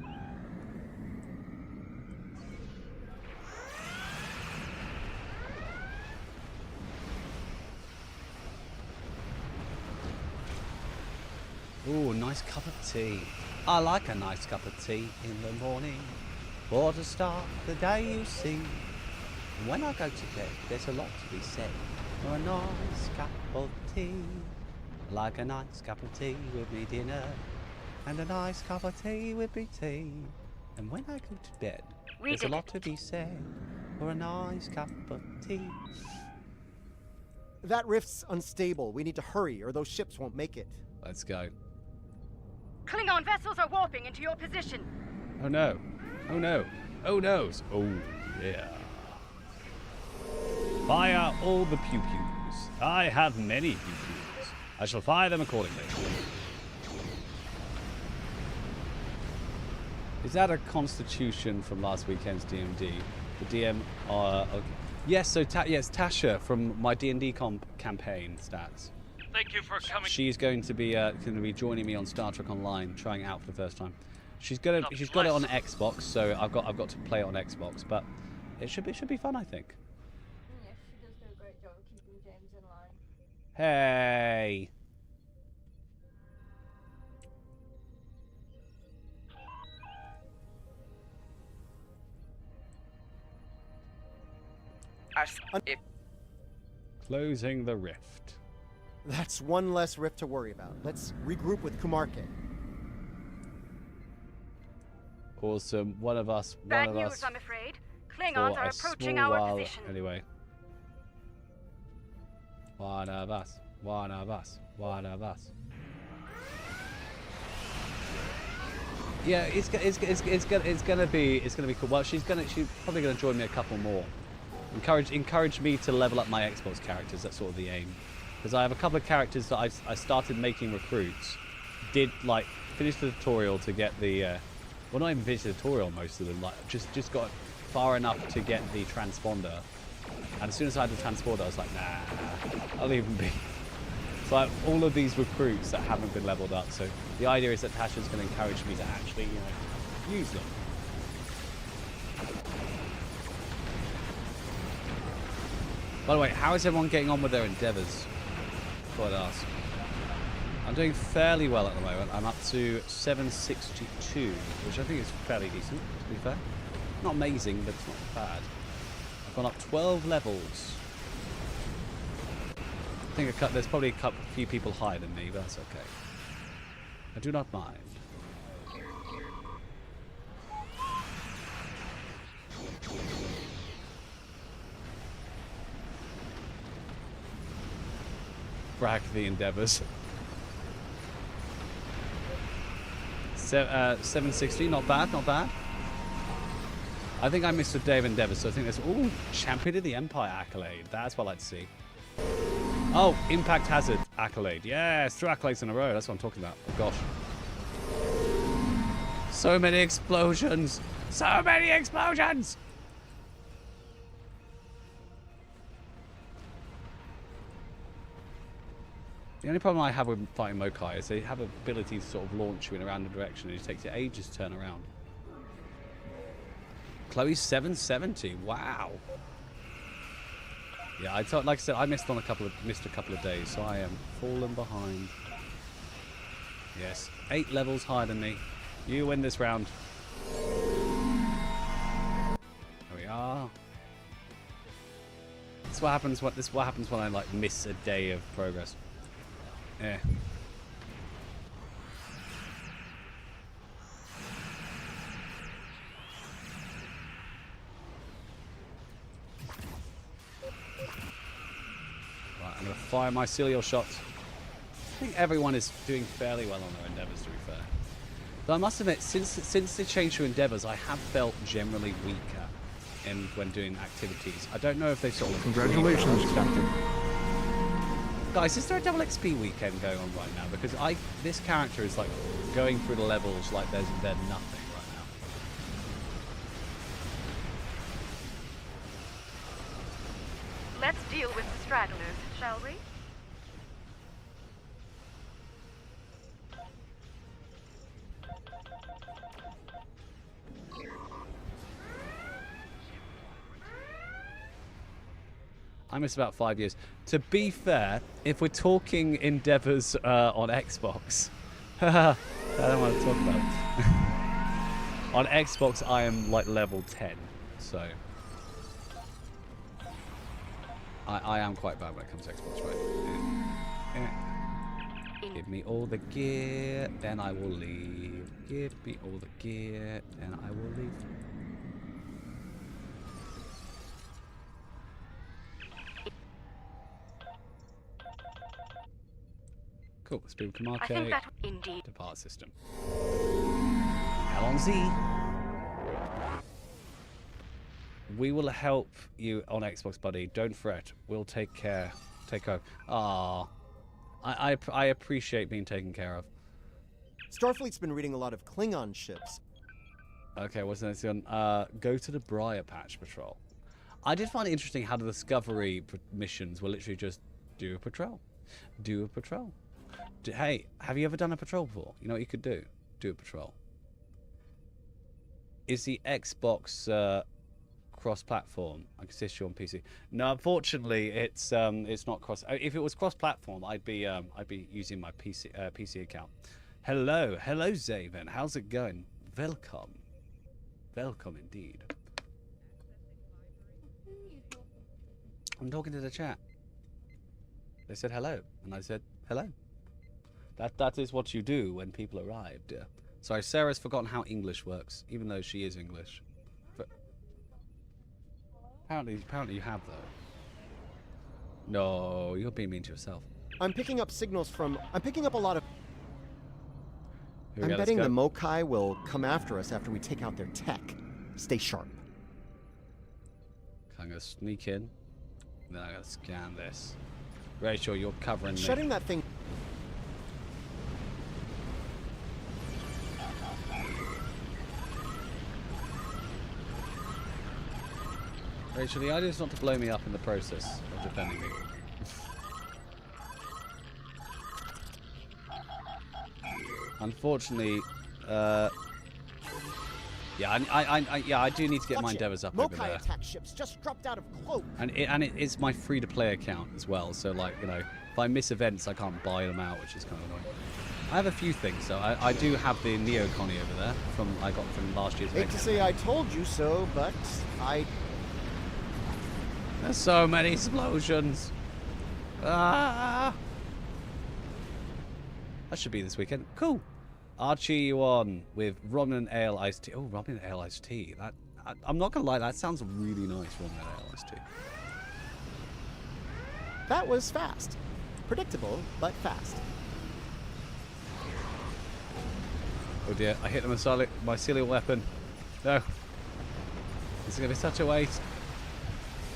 Ooh, nice cup of tea. I like a nice cup of tea in the morning. For to start the day, you see. When I go to bed, there's a lot to be said. For a nice cup of tea. Like a nice cup of tea with me dinner. And a nice cup of tea with me tea. And when I go to bed, there's a lot to be said. For a nice cup of tea. That rift's unstable. We need to hurry, or those ships won't make it. Let's go. Klingon vessels are warping into your position. Oh no. Oh no. Oh no. Oh yeah. Fire all the pew-pews. I have many pew-pews. I shall fire them accordingly. Is that a constitution from last weekend's DMD? The DM, okay. Yes, so yes, Tasha from my D&D campaign stats. Thank you for coming. She's going to be joining me on Star Trek Online, trying it out for the first time. She's got it on Xbox, so I've got to play it on Xbox, but it should be fun, I think. Yes, she does do a great job of keeping James in line. Hey. Closing the rift. That's one less rift to worry about. Let's regroup with Kumarke. Awesome. One of us. Bad news, I'm afraid. Klingons for are a approaching small our while, position. Anyway. One of us. One of us. One of us. Yeah, it's gonna be cool. Well, she's probably gonna join me a couple more. Encourage me to level up my Xbox characters. That's sort of the aim. Because I have a couple of characters that I started making recruits. Did like finish the tutorial to get the well, not even finish the tutorial. Most of them like just got far enough to get the transponder. And as soon as I had the transponder, I was like, nah, I'll even be. So I have all of these recruits that haven't been leveled up. So the idea is that Tasha's going to encourage me to actually, you know, use them. By the way, how is everyone getting on with their endeavours? Thought I'd ask. I'm doing fairly well at the moment. I'm up to 762, which I think is fairly decent, to be fair. Not amazing, but it's not bad. I've gone up 12 levels. I think there's probably a few people higher than me, but that's okay. I do not mind. Brag the endeavours. 760, not bad, not bad. I think I missed a day of endeavours, so I think there's... Ooh, Champion of the Empire accolade. That's what I'd like to see. Oh, Impact Hazard accolade. Yes, 2 accolades in a row. That's what I'm talking about. Oh, gosh. So many explosions. So many explosions. The only problem I have with fighting Mokai is they have an ability to sort of launch you in a random direction and it takes you ages to turn around. Chloe's 770. Wow. Yeah, like I said, I missed a couple of days, so I am falling behind. Yes, 8 levels higher than me. You win this round. There we are. This is what happens when I like miss a day of progress. Yeah. I'm going to fire my Celio shots. I think everyone is doing fairly well on their endeavours, to be fair. Though I must admit, since the change to endeavours, I have felt generally weaker when doing activities. I don't know if they sort of... Congratulations, Captain. Guys, is there a double XP weekend going on right now? Because this character is like going through the levels like they're nothing right now. Let's deal with the stragglers, shall we? I missed about 5 years. To be fair, if we're talking endeavours on Xbox, I don't want to talk about it. On Xbox, I am like level 10, so I am quite bad when it comes to Xbox, right? Yeah. Give me all the gear, then I will leave. Give me all the gear, then I will leave. Cool, speed to market. I think that indeed. Depart system. L on Z. We will help you on Xbox, buddy. Don't fret. We'll take care. Take over. Ah, I appreciate being taken care of. Starfleet's been reading a lot of Klingon ships. Okay, what's the next one? Go to the Briar Patch Patrol. I did find it interesting how the Discovery missions were literally just do a patrol. Do a patrol. Hey, have you ever done a patrol before? You know what you could do? Do a patrol. Is the Xbox cross-platform? I can assist you on PC. No, unfortunately, it's not cross. If it was cross-platform, I'd be using my PC account. Hello, Zaven. How's it going? Welcome, welcome indeed. I'm talking to the chat. They said hello, and I said hello. That is what you do when people arrive, dear. Sorry, Sarah's forgotten how English works, even though she is English. But apparently you have though. No, you're being mean to yourself. I'm picking up signals from... I'm picking up a lot of... Here we I'm go, let's betting go. the Mokai will come after us after we take out their tech. Stay sharp. I'm going to sneak in. Then I'm going to scan this. Rachel, you're covering me. Shutting that thing... Rachel, the idea is not to blow me up in the process of defending me. Unfortunately, yeah, I do need to get my endeavors up over Mokai there. attack ships just dropped out of cloak. And it is my free-to-play account as well, so like, you know, if I miss events, I can't buy them out, which is kind of annoying. I have a few things, so I do have the Neo Connie over there I got from last year's Hate event. to say I told you so, but I... There's so many explosions. Ah! That should be this weekend. Cool. Archie, you on with Romulan Ale Iced Tea. Oh, Romulan Ale Iced Tea. I'm not gonna lie, that sounds really nice. Romulan Ale Iced Tea. That was fast. Predictable, but fast. Oh dear, I hit the mycelial weapon. No. This is gonna be such a waste.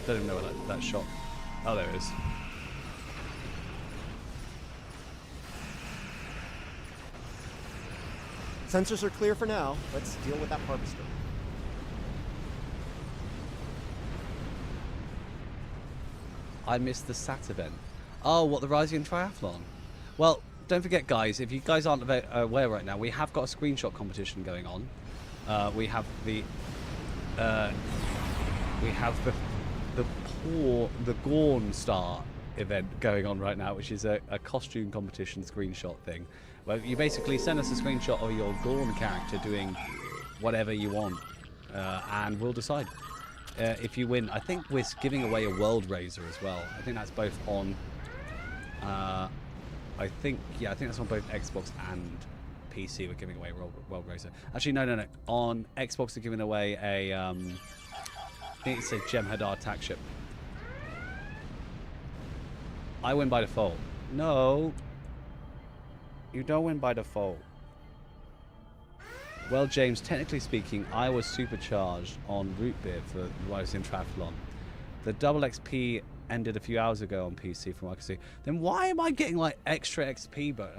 Don't even know where that shot. Oh, there it is. Sensors are clear for now. Let's deal with that harvester. I missed the SAT event. Oh, what, the Rising Triathlon? Well, don't forget, guys, if you guys aren't aware right now, we have got a screenshot competition going on. We have the Gorn Star event going on right now, which is a costume competition screenshot thing. Well, you basically send us a screenshot of your Gorn character doing whatever you want, and we'll decide if you win. I think we're giving away a World Razor as well. I think that's both on. I think that's on both Xbox and PC. We're giving away World Razor. Actually, no. On Xbox, they're giving away a. I think it's a Jem'Hadar attack ship. I win by default. No. You don't win by default. Well, James, technically speaking, I was supercharged on Root Beer for the Rising Triathlon. The double XP ended a few hours ago on PC from what I can see. Then why am I getting like extra XP? But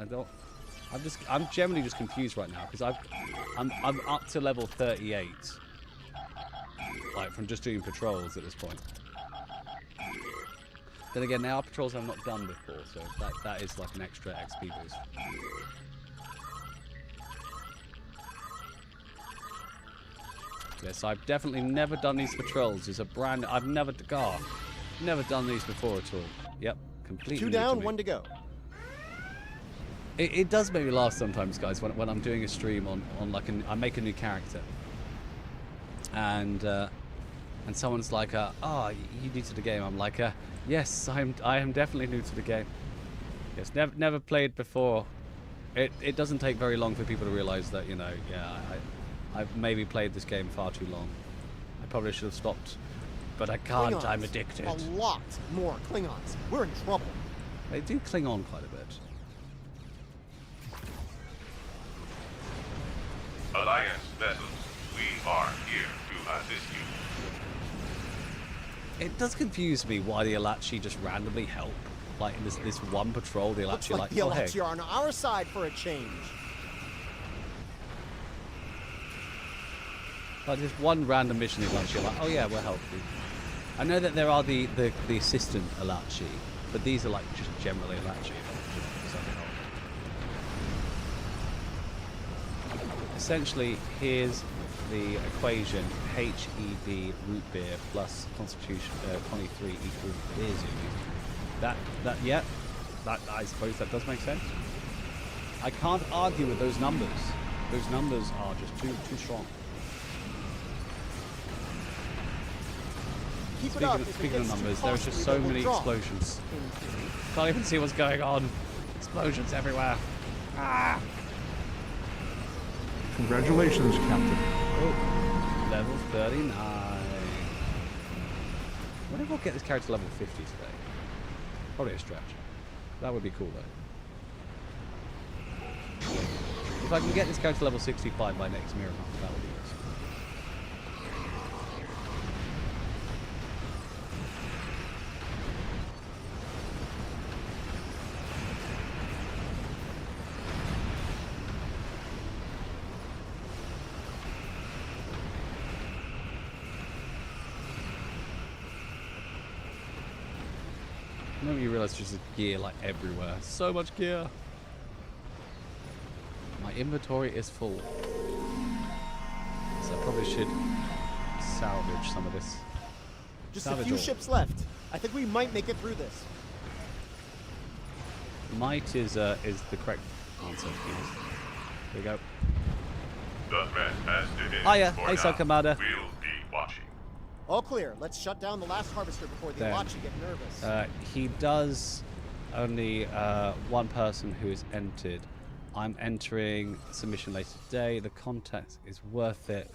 I'm generally just confused right now because I'm up to level 38, like from just doing patrols at this point. Then again, now patrols I've not done before, so that is like an extra XP boost. Yes, I've definitely never done these patrols. It's a brand. I've never done these before at all. Yep, completely. 2 new down, to me. 1 to go. It does make me laugh sometimes, guys, when I'm doing a stream on like I make a new character, and someone's like, "Oh, you new to the game?" I'm like, "Yes, I am definitely new to the game. Yes, never played before." It doesn't take very long for people to realize that, you know, yeah, I've maybe played this game far too long. I probably should have stopped, but I can't. Klingons. I'm addicted. A lot more Klingons. We're in trouble. They do cling on quite a bit. Alliance vessels, we are here to assist you. It does confuse me why the Alachi just randomly help. Like in this one patrol, the Looks Alachi like like, the oh, hey. Alachi are on our side for a change. Like just one random mission, the Alachi are like, oh yeah, we'll help you. I know that there are the assistant Alachi, but these are like just generally Alachi. Essentially, here's the equation: HEB root beer plus Constitution 23 equals beer zoo. That I suppose that does make sense. I can't argue with those numbers. Those numbers are just too strong. Keep it up. Speaking of numbers, there are just so many explosions. Can't even see what's going on. Explosions everywhere. Ah! Congratulations, Captain. Oh, level 39. I wonder if we'll get this character to level 50 today. Probably a stretch. That would be cool, though. If I can get this character level 65 by next Mirror Month, that would be awesome. The moment you realise there's just gear like everywhere. So much gear. My inventory is full. So I probably should salvage some of this. Just Salvage a few all. ships left. I think we might make it through this. Might is the correct answer. Yes. There we go. The threat has diminished. Hiya, for hey, now. Commander. We'll be watching. All clear. Let's shut down the last harvester before the Then, Alachi get nervous. He does only one person who is entered. I'm entering submission later today. The context is worth it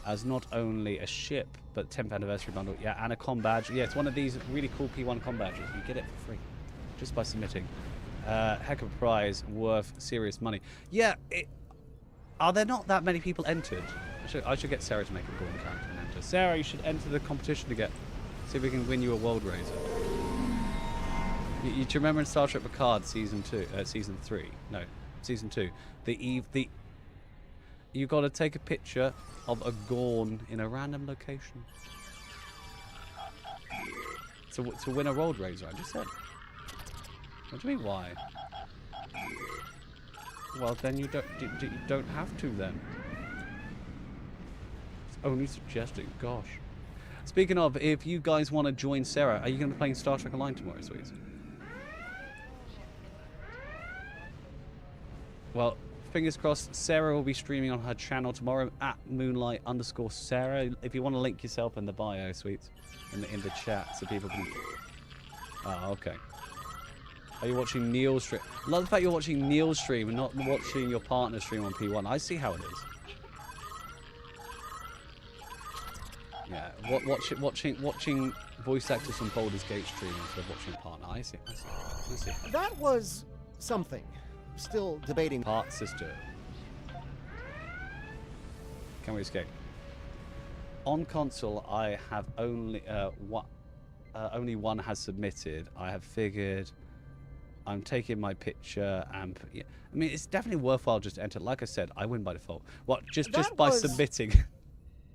as not only a ship, but 10th anniversary bundle. Yeah, and a comm badge. Yeah, it's one of these really cool P1 comm badges. You get it for free just by submitting. Heck of a prize, worth serious money. Yeah, are there not that many people entered? I should get Sarah to make a Gorn character and enter. Sarah, you should enter the competition again. See if we can win you a World Razor. You remember in Star Trek Picard season 3? No, season 2. You got to take a picture of a Gorn in a random location. To win a World Razor, I just said. What do you mean why? Well, then you don't have to then. It's only suggesting. Gosh. Speaking of, if you guys want to join Sarah, are you going to be playing Star Trek Online tomorrow, sweets? Well, fingers crossed. Sarah will be streaming on her channel tomorrow at Moonlight_Sarah. If you want to link yourself in the bio, sweets, in the chat, so people can. Oh, okay. Are you watching Neil's stream? I love the fact you're watching Neil's stream and not watching your partner stream on P1. I see how it is. Yeah, watching voice actors from Baldur's Gate stream instead of watching a partner. I see. That was something. Still debating. Part sister. Can we escape? On console, I have only one has submitted. I have figured. I'm taking my picture and yeah. I mean, it's definitely worthwhile just to enter. Like I said, I win by default. What? Just by submitting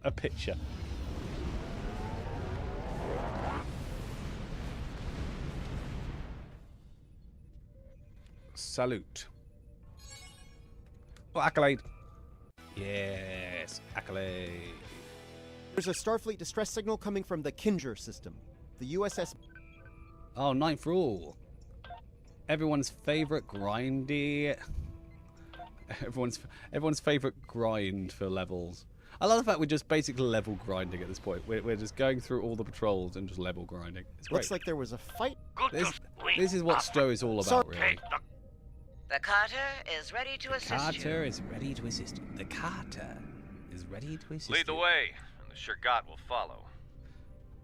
a picture. Salute. Oh, accolade. Yes, accolade. There's a Starfleet distress signal coming from the Kinger system. The USS... Oh, ninth rule. Everyone's favorite grindy. Everyone's favorite grind for levels. I love the fact we're just basically level grinding at this point. We're just going through all the patrols and just level grinding. It's great. Looks like there was a fight. This is what Stowe is all about, really. The Carter is ready to assist you. Carter is ready to assist you. The Carter is ready to assist you. Lead the way, and the Shurgat will follow.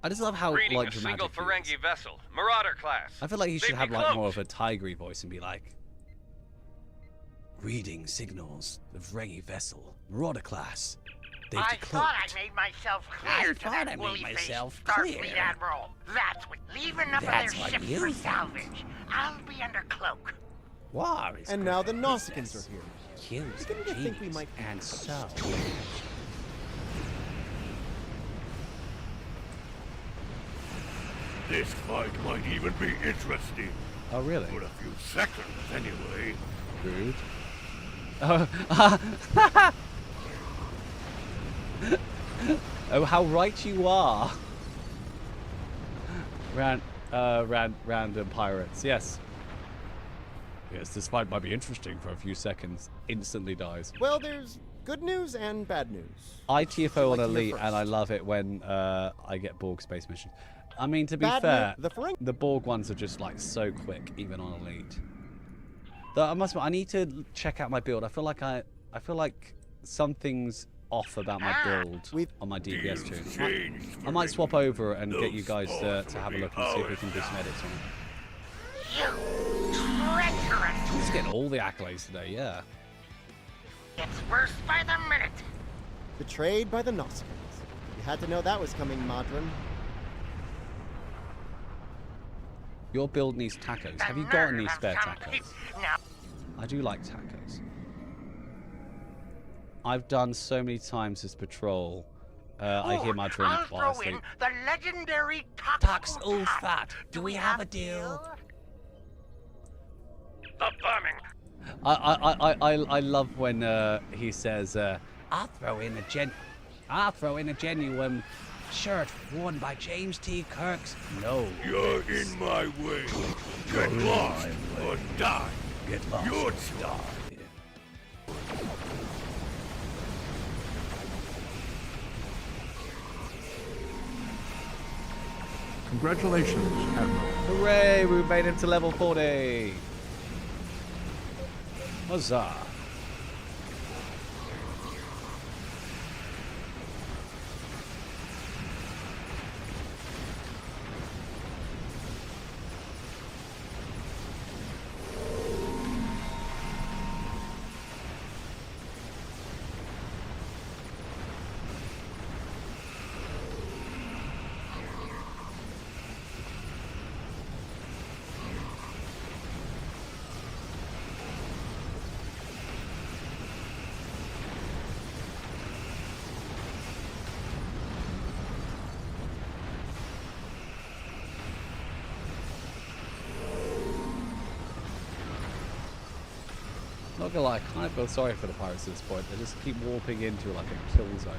I just love how Greeting like a dramatic single Ferengi vessel, Marauder class. I feel like he should They'd have be like cloaked. more of a tigery voice and be like, reading signals, the Ferengi vessel, Marauder class. They've I decloaked. thought I made myself clear to that I made woolly-faced myself Starfleet clear. Admiral. That's what. Leave enough That's of their what ships you for think. salvage. I'll be under cloak. War is And good now the for Nausicaans business. are here. Kills Beginning to think we genius, might be and so. This fight might even be interesting. Oh really? For a few seconds, anyway. Rude. Oh, how right you are. Random pirates. Yes. Yes, this fight might be interesting for a few seconds. Instantly dies. Well, there's good news and bad news. I TFO on Like to hear Elite, first. and I love it when I get Borg space missions. I mean, to be Bad fair, news, the Ferengi. the Borg ones are just like so quick, even on Elite. Though I must admit, I need to check out my build. I feel like something's off about my build on my DPS tune. I might swap over and get you guys to have a look and see if we can do some edits on it. treacherous. He's getting all the accolades today, yeah. Gets worse by the minute. Betrayed by the Nausicaans. You had to know that was coming, Modron. Your build needs tacos. Have you got any spare tacos? No. I do like tacos. I've done so many times this patrol. I hear my drink I'll while I throw sleep. in the legendary Tux all fat. Do we have a deal? The bombing. I love when he says, "I'll throw in a genuine shirt worn by James T. Kirk's." No. You're in my way. Get lost or die. Get lost. You're die. Congratulations, Admiral. Hooray! We made it to level 40. Huzzah! Not gonna lie, I kind of feel sorry for the pirates at this point. They just keep warping into like a kill zone.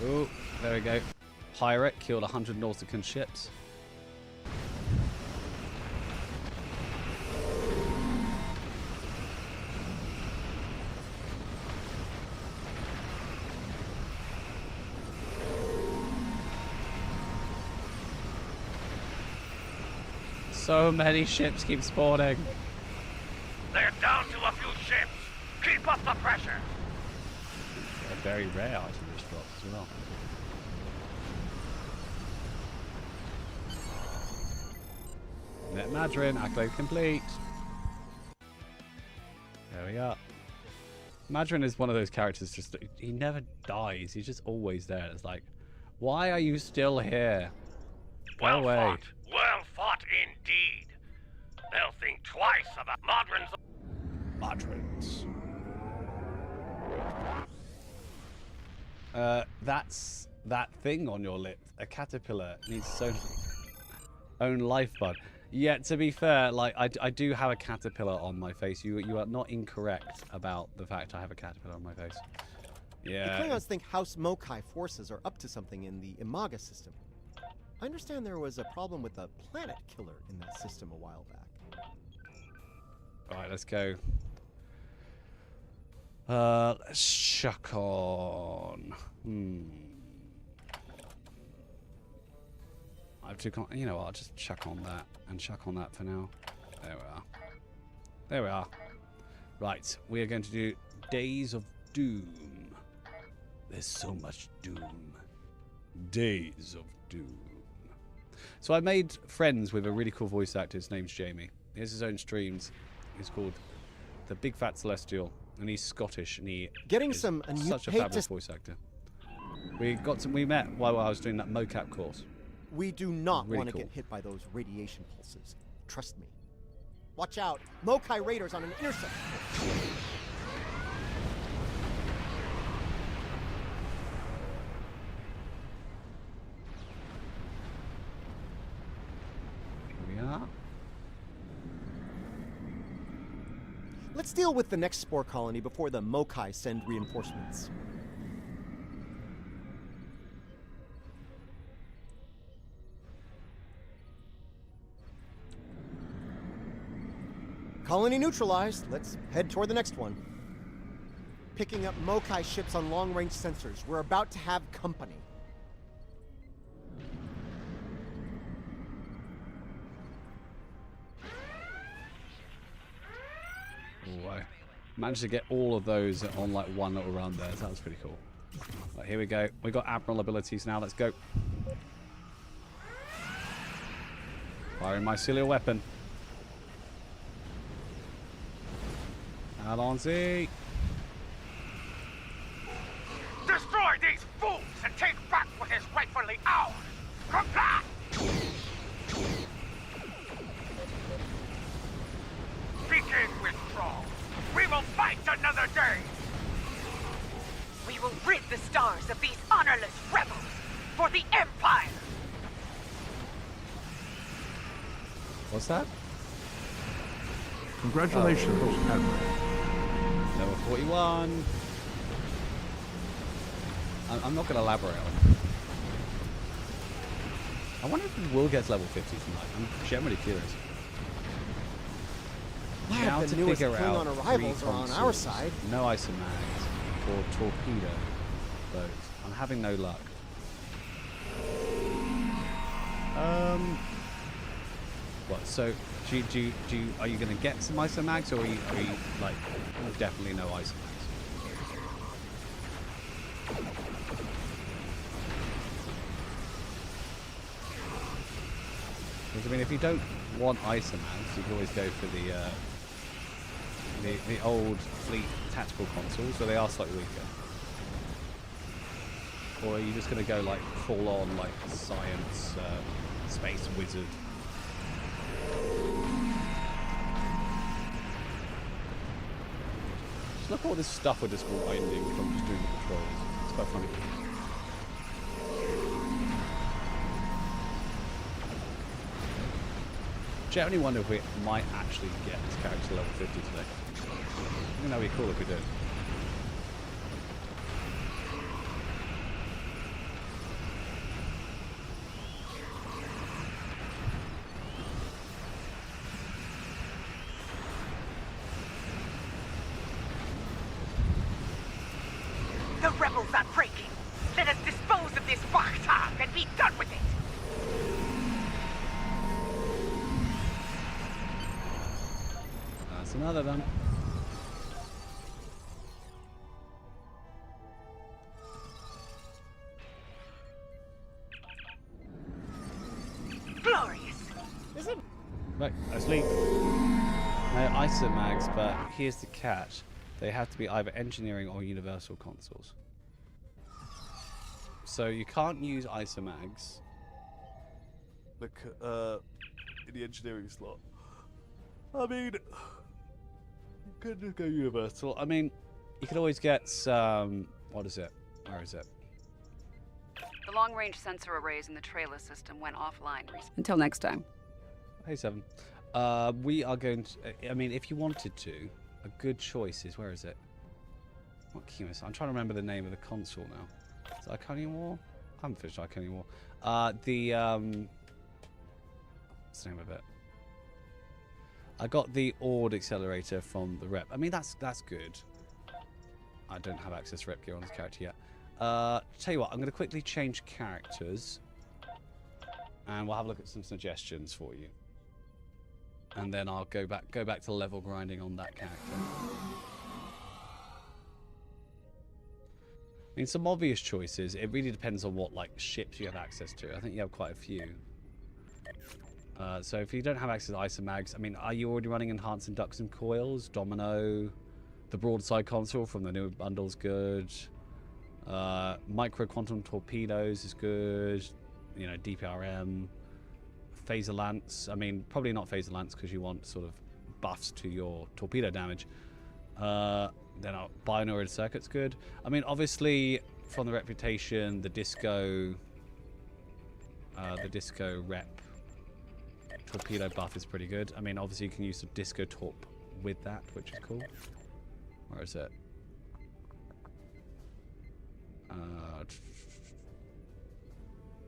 Oh, there we go. Pirate killed 100 Nautican ships. So many ships keep spawning. They're down to a few ships. Keep up the pressure. A very rare item just dropped as well. Net Madrin, accolade complete. There we are. Madrin is one of those characters, just he never dies. He's just always there. It's like, why are you still here? Go Well away. fought. Well fought indeed. They'll think twice about Modron's. Madrins. That's that thing on your lip. A caterpillar needs its own life bud. Yeah, to be fair, like I do have a caterpillar on my face. You are not incorrect about the fact I have a caterpillar on my face. Yeah. The Klingons think House Mokai forces are up to something in the Imaga system. I understand there was a problem with a planet killer in that system a while back. Alright, let's go. Let's chuck on. I've took on, you know what, I'll just chuck on that and chuck on that for now. There we are. There we are. Right, we are going to do Days of Doom. There's so much doom. Days of Doom. So I made friends with a really cool voice actor. His name's Jamie. He has his own streams. He's called The Big Fat Celestial, and he's Scottish, and he is such a fabulous voice actor. We met while I was doing that mocap course. We do not Really want to cool. get hit by those radiation pulses. Trust me. Watch out. Mokai Raiders on an intercept course. Here we are. Let's deal with the next spore colony before the Mokai send reinforcements. Colony neutralized. Let's head toward the next one. Picking up Mokai ships on long-range sensors. We're about to have company. I managed to get all of those on like one little run there. So that was pretty cool. Right, here we go. We got Admiral abilities now. Let's go. Firing my mycelial weapon. Alonzi. Destroy these fools and take back what is rightfully ours! Comply! Begin withdrawal. We will fight another day! We will rid the stars of these honorless rebels for the Empire! What's that? Congratulations, Admiral. Level 41. I'm not going to elaborate on it. I wonder if we will get to level 50 tonight. I'm generally curious. How the to newest figure out Klingon arrivals three are on our consoles, side. No isomags or torpedo boats. I'm having no luck. What? So, are you going to get some isomags, or are you like definitely no isomags? Because I mean, if you don't want isomags, you can always go for the old fleet tactical consoles, so they are slightly weaker. Or are you just going to go like full on like science space wizard? Just look at all this stuff we're just winding from just doing the patrols. It's quite funny. Generally wonder if we might actually get this character to level 50 today. I think that'd be cool if we did. The rebels are breaking. Let us dispose of this Wachtag and be done with it. That's another done. Glorious. Right, asleep. No isomags, but here's the catch. They have to be either engineering or universal consoles. So you can't use isomags in the engineering slot. I mean, you could just go universal. I mean, you could always get some... What is it? Where is it? The long-range sensor arrays in the trailer system went offline recently. Until next time. Hey, Seven. We are going to... I mean, if you wanted to, a good choice is... Where is it? What Chemus? I'm trying to remember the name of the console now. Is it Iconium War? I haven't finished Iconium War. What's the name of it? I got the Ord accelerator from the rep. I mean, that's good. I don't have access to rep gear on this character yet. Tell you what, I'm going to quickly change characters. And we'll have a look at some suggestions for you. And then I'll go back to level grinding on that character. I mean, some obvious choices. It really depends on what like ships you have access to. I think you have quite a few. So if you don't have access to isomags, I mean, are you already running enhanced induction coils? Domino, the broadside console from the new bundle's good. Micro quantum torpedoes is good. You know, DPRM, phaser lance. I mean, probably not phaser lance because you want sort of buffs to your torpedo damage. Then binaural circuit's good. I mean, obviously from the reputation, the disco rep torpedo buff is pretty good. I mean, obviously you can use the disco torp with that, which is cool. Where is it?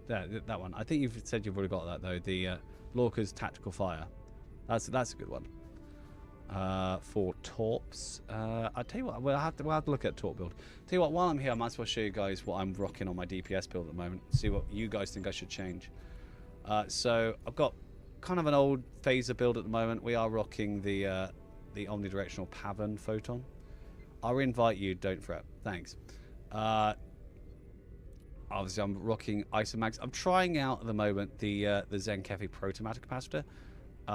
There, that one. I think you've said you've already got that though. The Lorca's tactical fire. That's a good one. For torps, I'll tell you what. We'll have to look at torp build. Tell you what. While I'm here, I might as well show you guys what I'm rocking on my DPS build at the moment. See what you guys think I should change. So I've got kind of an old phaser build at the moment. We are rocking the the omnidirectional Pavan photon. I'll invite you, don't fret. Thanks. Obviously, I'm rocking Isomax. I'm trying out at the moment the Zenkefi Protomatter capacitor.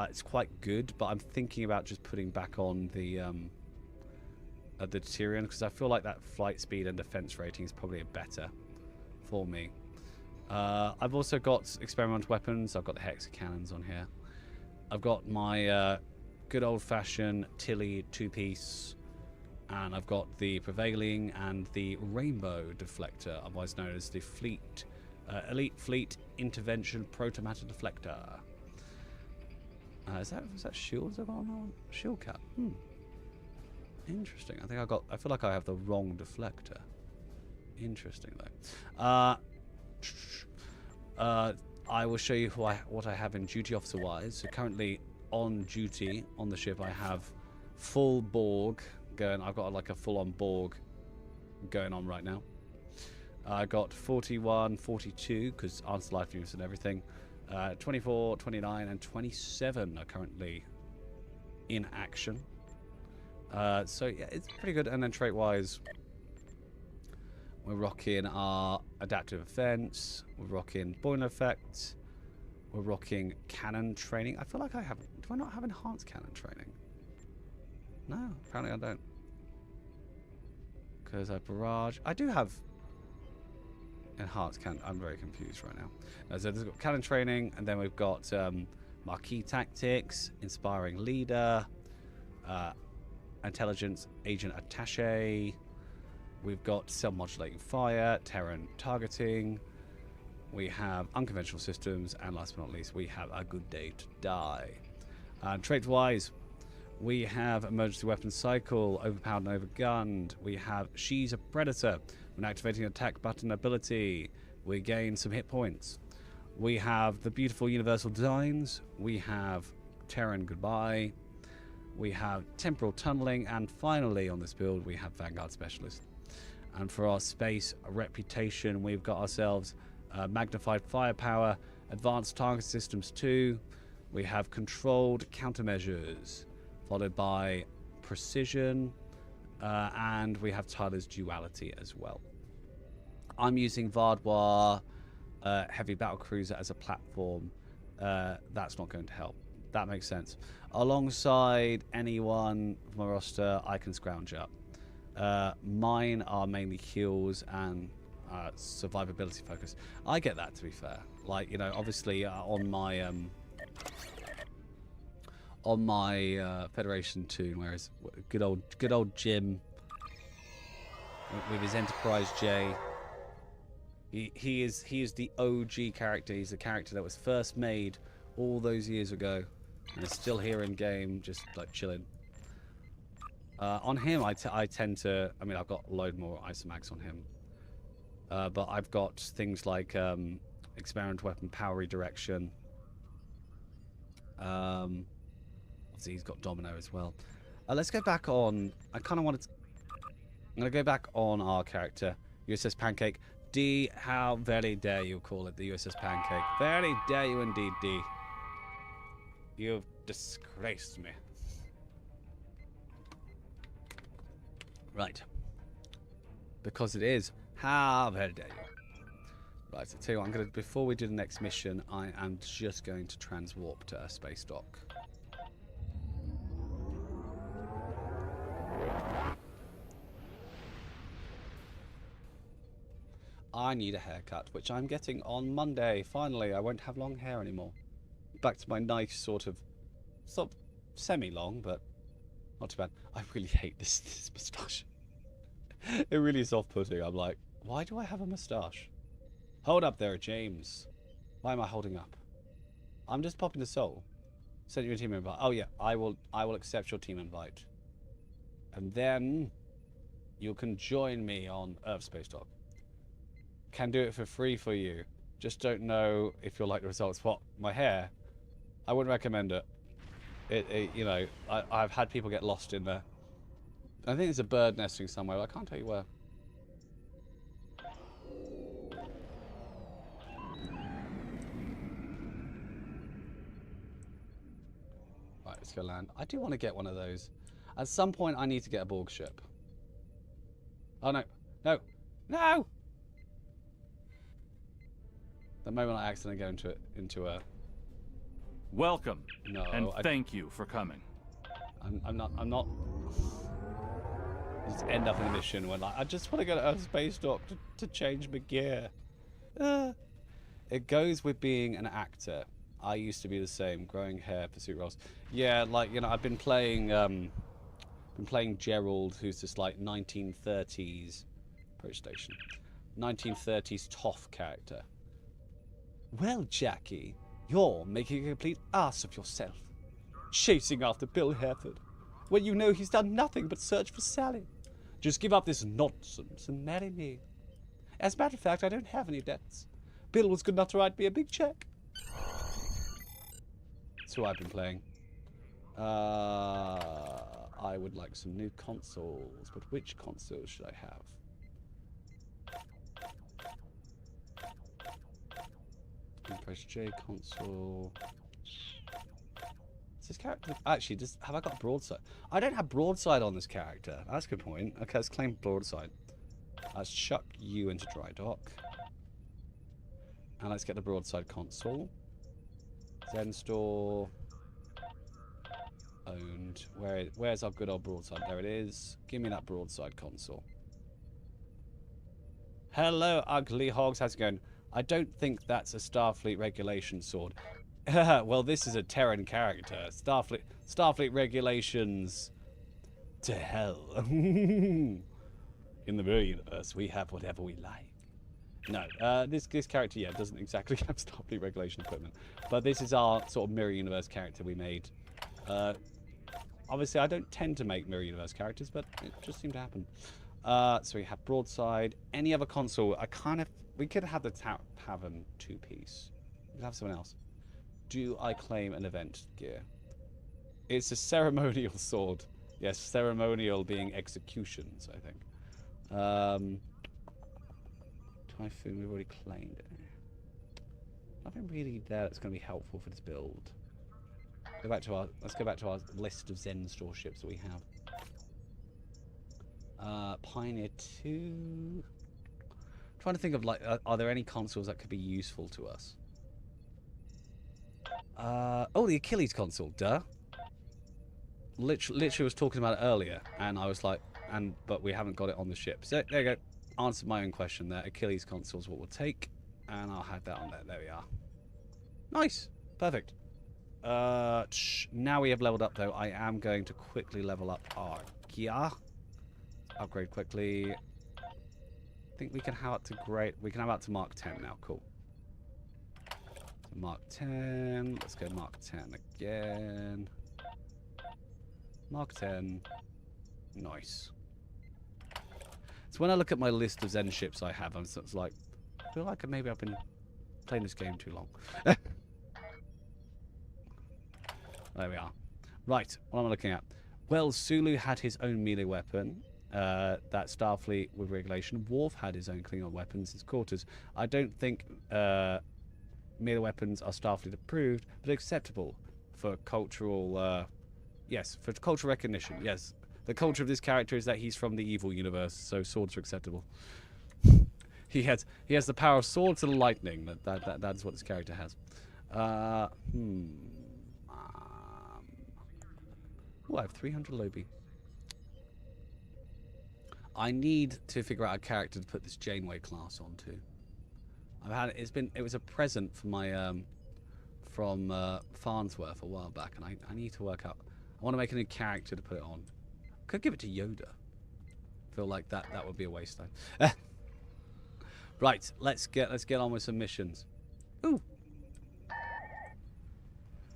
It's quite good, but I'm thinking about just putting back on the Tyrion, because I feel like that flight speed and defense rating is probably better for me. I've also got experimental weapons. I've got the Hexa cannons on here. I've got my good old-fashioned Tilly two-piece, and I've got the Prevailing and the Rainbow Deflector, otherwise known as the Elite Fleet Intervention Protomatter Deflector. Is that shields I've got on that one? Shield cap. Interesting. I feel like I have the wrong deflector. Interesting though. I will show you what I have in duty officer wise. So currently on duty on the ship I have full Borg going. I've got like a full on Borg going on right now. I got 41, 42 because answer life use and everything. 24, 29 and 27 are currently in action. So yeah, it's pretty good. And then trait wise, we're rocking our adaptive offense, we're rocking boiler effect, we're rocking cannon training. I feel like I have, do I not have enhanced cannon training? No, apparently I don't. Because I barrage, I do have enhanced cannon. I'm very confused right now. So there's got cannon training, and then we've got marquee tactics, inspiring leader, intelligence agent attaché. We've got self-modulating fire, Terran targeting. We have unconventional systems, and last but not least, we have a good day to die. Trait-wise, we have emergency weapon cycle, overpowered and overgunned. We have she's a predator. When activating attack button ability, we gain some hit points. We have the beautiful universal designs. We have Terran goodbye. We have temporal tunneling, and finally on this build we have Vanguard Specialist. And for our space reputation, we've got ourselves magnified firepower, advanced target systems 2. We have controlled countermeasures, followed by precision, and we have Tyler's duality as well. I'm using Vardwar heavy battle cruiser as a platform. That's not going to help. That makes sense. Alongside anyone from my roster, I can scrounge up. Mine are mainly heals and survivability focus. I get that, to be fair. Like, you know, obviously on my Federation tune, whereas good old Jim with his Enterprise J, he is the OG character. He's the character that was first made all those years ago, and is still here in game, just like chilling. On him, I tend to. I mean, I've got a load more Isomax on him, but I've got things like experimental weapon power redirection. Obviously, he's got Domino as well. Let's go back on. I kind of wanted to. I'm gonna go back on our character, USS Pancake. D, how very dare you call it the USS Pancake? Very dare you indeed, D. You've disgraced me. Right. Because it is. How very dare you. Right, so tell you what, I'm gonna, before we do the next mission, I am just going to transwarp to a space dock. I need a haircut, which I'm getting on Monday. Finally, I won't have long hair anymore. Back to my nice sort of semi-long, but not too bad. I really hate this moustache. It really is off-putting. I'm like, why do I have a moustache? Hold up there, James. Why am I holding up? I'm just popping the soul. Send you a team invite. Oh yeah, I will accept your team invite. And then you can join me on Earth Space Dock. Can do it for free for you. Just don't know if you'll like the results. What, my hair? I wouldn't recommend it. You know, I've had people get lost in there. I think there's a bird nesting somewhere, but I can't tell you where. Right, let's go land. I do want to get one of those. At some point, I need to get a Borg ship. Oh, no. No. No! The moment I accidentally go into a... Welcome. No, and thank you for coming. I'm not... Just end up in a mission where, like, I just want to go to a space dock to change my gear. It goes with being an actor. I used to be the same, growing hair, pursuit roles. Yeah, like, you know, I've been playing Gerald, who's this, like, 1930s... Approach station. 1930s Toff character. Well, Jackie, you're making a complete ass of yourself. Chasing after Bill Hereford, when you know he's done nothing but search for Sally. Just give up this nonsense and marry me. As a matter of fact, I don't have any debts. Bill was good enough to write me a big check. That's who I've been playing. I would like some new consoles, but which consoles should I have? Press J console. Is this character actually have I got broadside? I don't have broadside on this character. That's a good point. Okay, let's claim broadside. Let's chuck you into dry dock. And let's get the broadside console. Zen store. Owned. Where's our good old broadside? There it is. Give me that broadside console. Hello, ugly hogs. How's it going? I don't think that's a Starfleet regulation sword. Well, this is a Terran character. Starfleet regulations to hell. In the mirror universe, we have whatever we like. No, this character, yeah, doesn't exactly have Starfleet regulation equipment. But this is our sort of mirror universe character we made. Obviously, I don't tend to make mirror universe characters, but it just seemed to happen. So we have broadside. Any other console? We could have the Tavern 2-piece. We could have someone else. Do I claim an event gear? It's a ceremonial sword. Yes, ceremonial being executions, I think. Typhoon, we've already claimed it. Nothing really there that's going to be helpful for this build. Let's go back to our list of Zen store ships that we have. Pioneer 2. Trying to think of, like, are there any consoles that could be useful to us? Oh, the Achilles console, duh. Literally was talking about it earlier, and I was like, but we haven't got it on the ship. So there you go. Answered my own question there. Achilles console is what we'll take, and I'll have that on there. There we are. Nice. Perfect. Now we have leveled up, though. I am going to quickly level up our gear. Upgrade quickly. I think we can have up to we can have up to Mark 10 now. Cool. So Mark 10. Let's go Mark 10 again. Mark 10. Nice. So when I look at my list of Zen ships I have, I'm sort of like, I feel like maybe I've been playing this game too long. There we are. Right, what am I looking at? Well, Sulu had his own melee weapon. That Starfleet with regulation. Worf had his own Klingon weapons, his quarters. I don't think melee weapons are Starfleet approved, but acceptable for cultural, yes, for cultural recognition. Yes, the culture of this character is that he's from the evil universe, so swords are acceptable. he has the power of swords and lightning. That's what this character has. Oh, I have 300 Lobi. I need to figure out a character to put this Janeway class onto. It was a present for my from Farnsworth a while back, and I need to work out. I want to make a new character to put it on. Could give it to Yoda. I feel like that would be a waste though. Right, let's get on with some missions. Ooh.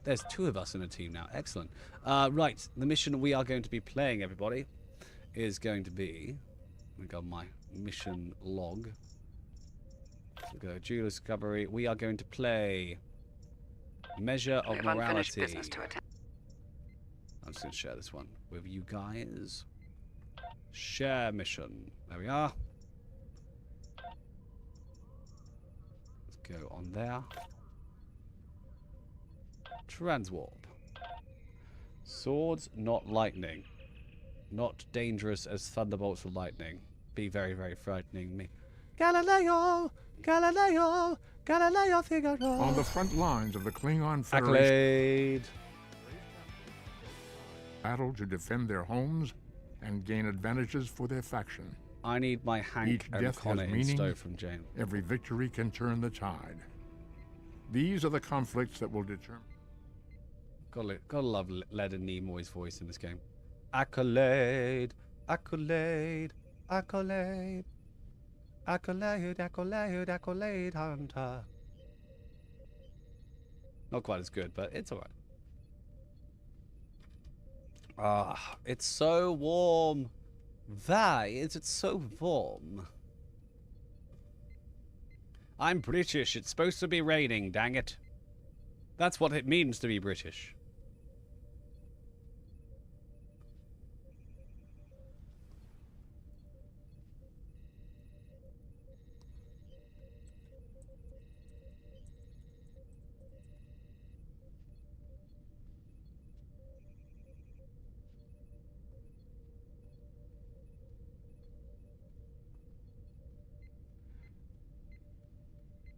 There's 2 of us in a team now. Excellent. Right, the mission we are going to be playing, everybody, is going to be... We got my mission log. So go Jewel Discovery. We are going to play Measure of Morality. I'm just going to share this one with you guys. Share mission. There we are. Let's go on there. Transwarp. Swords, not lightning. Not dangerous as thunderbolts or lightning. Be very, very frightening me. Galileo! Galileo! Galileo Figaro! On the front lines of the Klingon Federation Accolade! battle to defend their homes and gain advantages for their faction. I need my Hank Each and death Connor has in meaning. stow from Jane. Every victory can turn the tide. These are the conflicts that will determine. Gotta love Leonard Nimoy's voice in this game. Accolade, accolade, accolade, accolade, accolade, accolade, hunter. Not quite as good, but it's alright. Ah, it's so warm. It's so warm. I'm British. It's supposed to be raining, dang it. That's what it means to be British.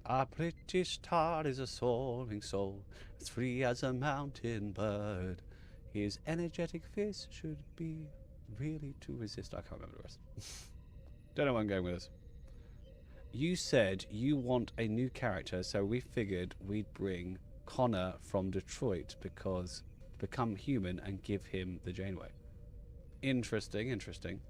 Our British tar is a soaring soul, as free as a mountain bird. His energetic face should be really to resist. I can't remember the rest. Don't know where I'm going with this. You said you want a new character, so we figured we'd bring Connor from Detroit because become human and give him the Janeway. Interesting, interesting.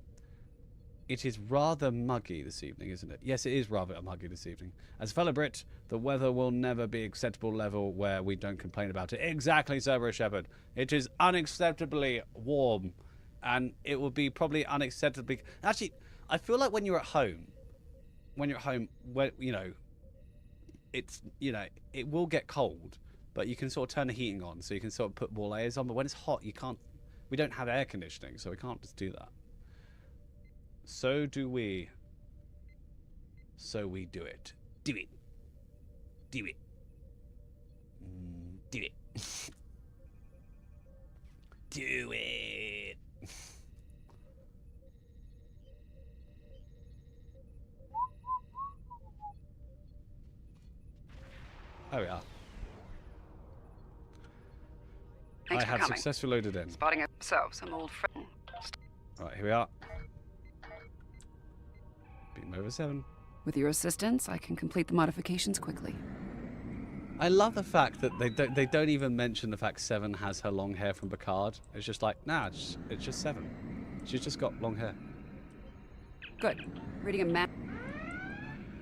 It is rather muggy this evening, isn't it? Yes, it is rather muggy this evening. As a fellow Brit, the weather will never be acceptable level where we don't complain about it. Exactly, Cerberus Shepherd. It is unacceptably warm, and it will be probably unacceptably... Actually, I feel like when you're at home, where, you know, it's, you know, it will get cold, but you can sort of turn the heating on, so you can sort of put more layers on. But when it's hot, you can't... We don't have air conditioning, so we can't just do that. So do we. So we do it. Do it. Do it. Do it. Do it. There we are. Thanks I for have coming. successfully loaded in. Spotting it. So, some old friend. Right, here we are. Beam over 7. With your assistance, I can complete the modifications quickly. I love the fact that they don't even mention the fact 7 has her long hair from Picard. It's just like, nah, it's just 7. She's just got long hair. Good. Reading a map.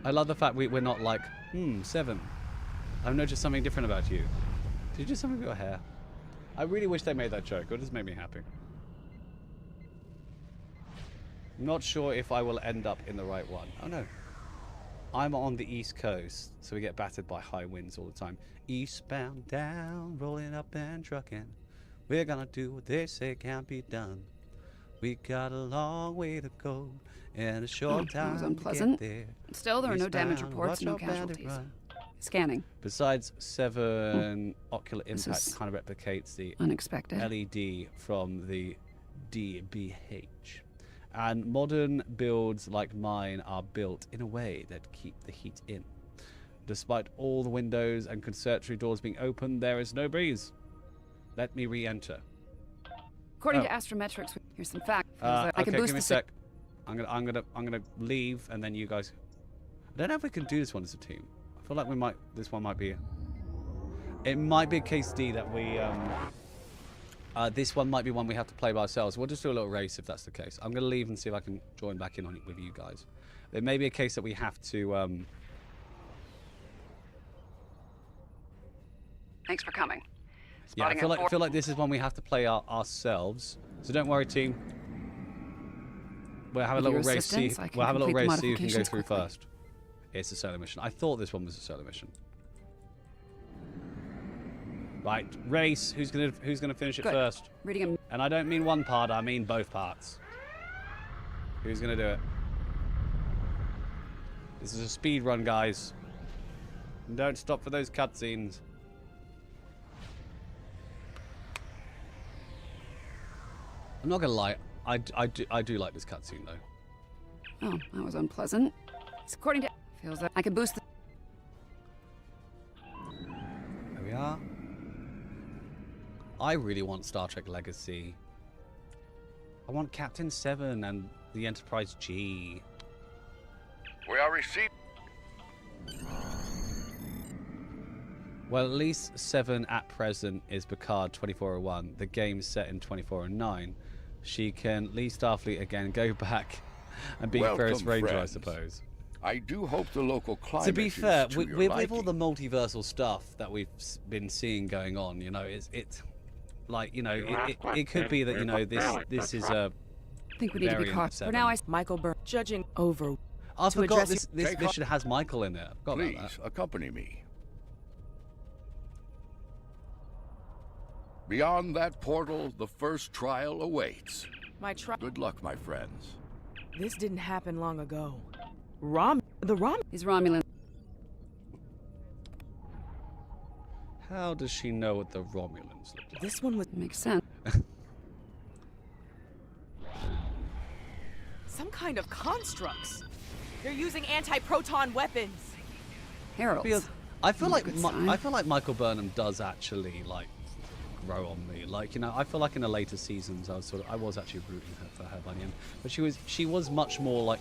I love the fact we're not like, 7. I've noticed something different about you. Did you do something with your hair? I really wish they made that joke. It would just make me happy. I'm not sure if I will end up in the right one. Oh no. I'm on the East Coast, so we get battered by high winds all the time. Eastbound down, rolling up and trucking. We're gonna do what they say can't be done. We got a long way to go and a short time that was unpleasant. to get there. Still, there are no damage Eastbound, reports, no watch out, bandit casualties. run. Scanning. Besides 7, ocular This impact is kind of replicates the unexpected. LED from the DBH. And modern builds like mine are built in a way that keep the heat in. Despite all the windows and conservatory doors being open, there is no breeze. Let me re-enter. According to astrometrics, here's some facts. I Okay, can give boost me a the sec. I'm gonna leave, and then you guys. I don't know if we can do this one as a team. I feel like we might. This one might be. It might be a case D that we. This one might be one we have to play by ourselves. We'll just do a little race if that's the case. I'm gonna leave and see if I can join back in on it with you guys. It may be a case that we have to. Thanks for coming. Yeah, I feel like this is one we have to play ourselves. So don't worry, team. We'll have a little race. See, we'll have a little race. See who can go through first. It's a solo mission. I thought this one was a solo mission. Right, race. Who's gonna finish it first? Reading a... And I don't mean one part. I mean both parts. Who's gonna do it? This is a speed run, guys. And don't stop for those cutscenes. I'm not gonna lie. I do like this cutscene though. Oh, that was unpleasant. It's according to... Feels like I could boost the... There we are. I really want Star Trek Legacy. I want Captain 7 and the Enterprise G. We are receiving. Well, at least 7 at present is Picard 2401. The game's set in 2409. She can leave Starfleet again, go back, and be First Ranger, friends. I suppose. I do hope the local climate To be is fair, to with your all the liking. multiversal stuff that we've been seeing going on, you know, it's like, you know, it could be that, you know, this is a. I think we need to be variant cautious. of For now, 7. Michael Burr, judging over. I to forgot address this Take mission has Michael in it. I forgot Please about that. accompany me. Beyond that portal, the first trial awaits. My Good luck, my friends. This didn't happen long ago. He's Romulan. How does she know what the Romulans look like? This one was Makes sense. some kind of constructs. They're using anti-proton weapons. Heralds. I feel like Good sign. I feel like Michael Burnham does actually like grow on me. Like, you know, I feel like in the later seasons I was actually rooting for her by the end. But she was much more like,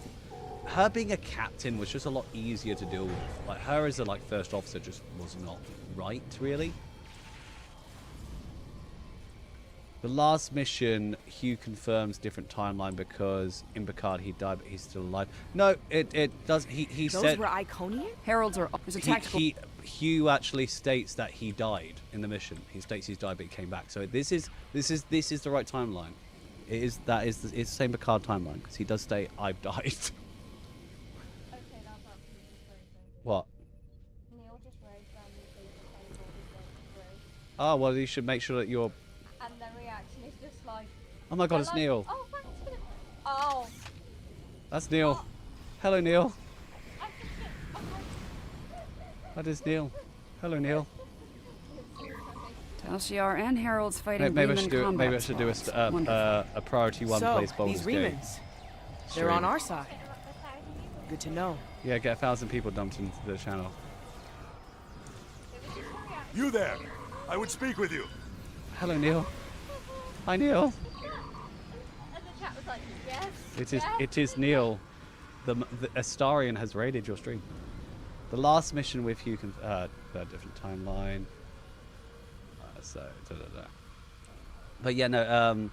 her being a captain was just a lot easier to deal with. Like, her as a like first officer just was not right, really. The last mission, Hugh confirms different timeline because in Picard he died, but he's still alive. No, it does. He Those said were Iconian? Heralds are. There's a tactical. Hugh actually states that he died in the mission. He states he's died, but he came back. So this is the right timeline. It's the same Picard timeline because he does state I've died. Okay, that's absolutely crazy. What? Neil just raised down the table through. Oh well, you should make sure that you're. And the reaction is just like. Oh my God, they're it's like, Neil. Oh, thanks for the. Oh. That's Neil. Hello, Neil. I think it. Okay. That is Neil. Hello, Neil. Tal'Shiar and Heralds fighting Maybe I Reman should do. combat Maybe I should do squads. a Priority One So, place Baldur's these Gate. Remans, they're on our side. Good to know. Yeah, get 1,000 people dumped into the channel. You there! I would speak with you. Hello, Neil. Hi, Neil. And the chat was like, yes. It is Neil. The Astarian has raided your stream. The last mission with you can a different timeline. But yeah, no.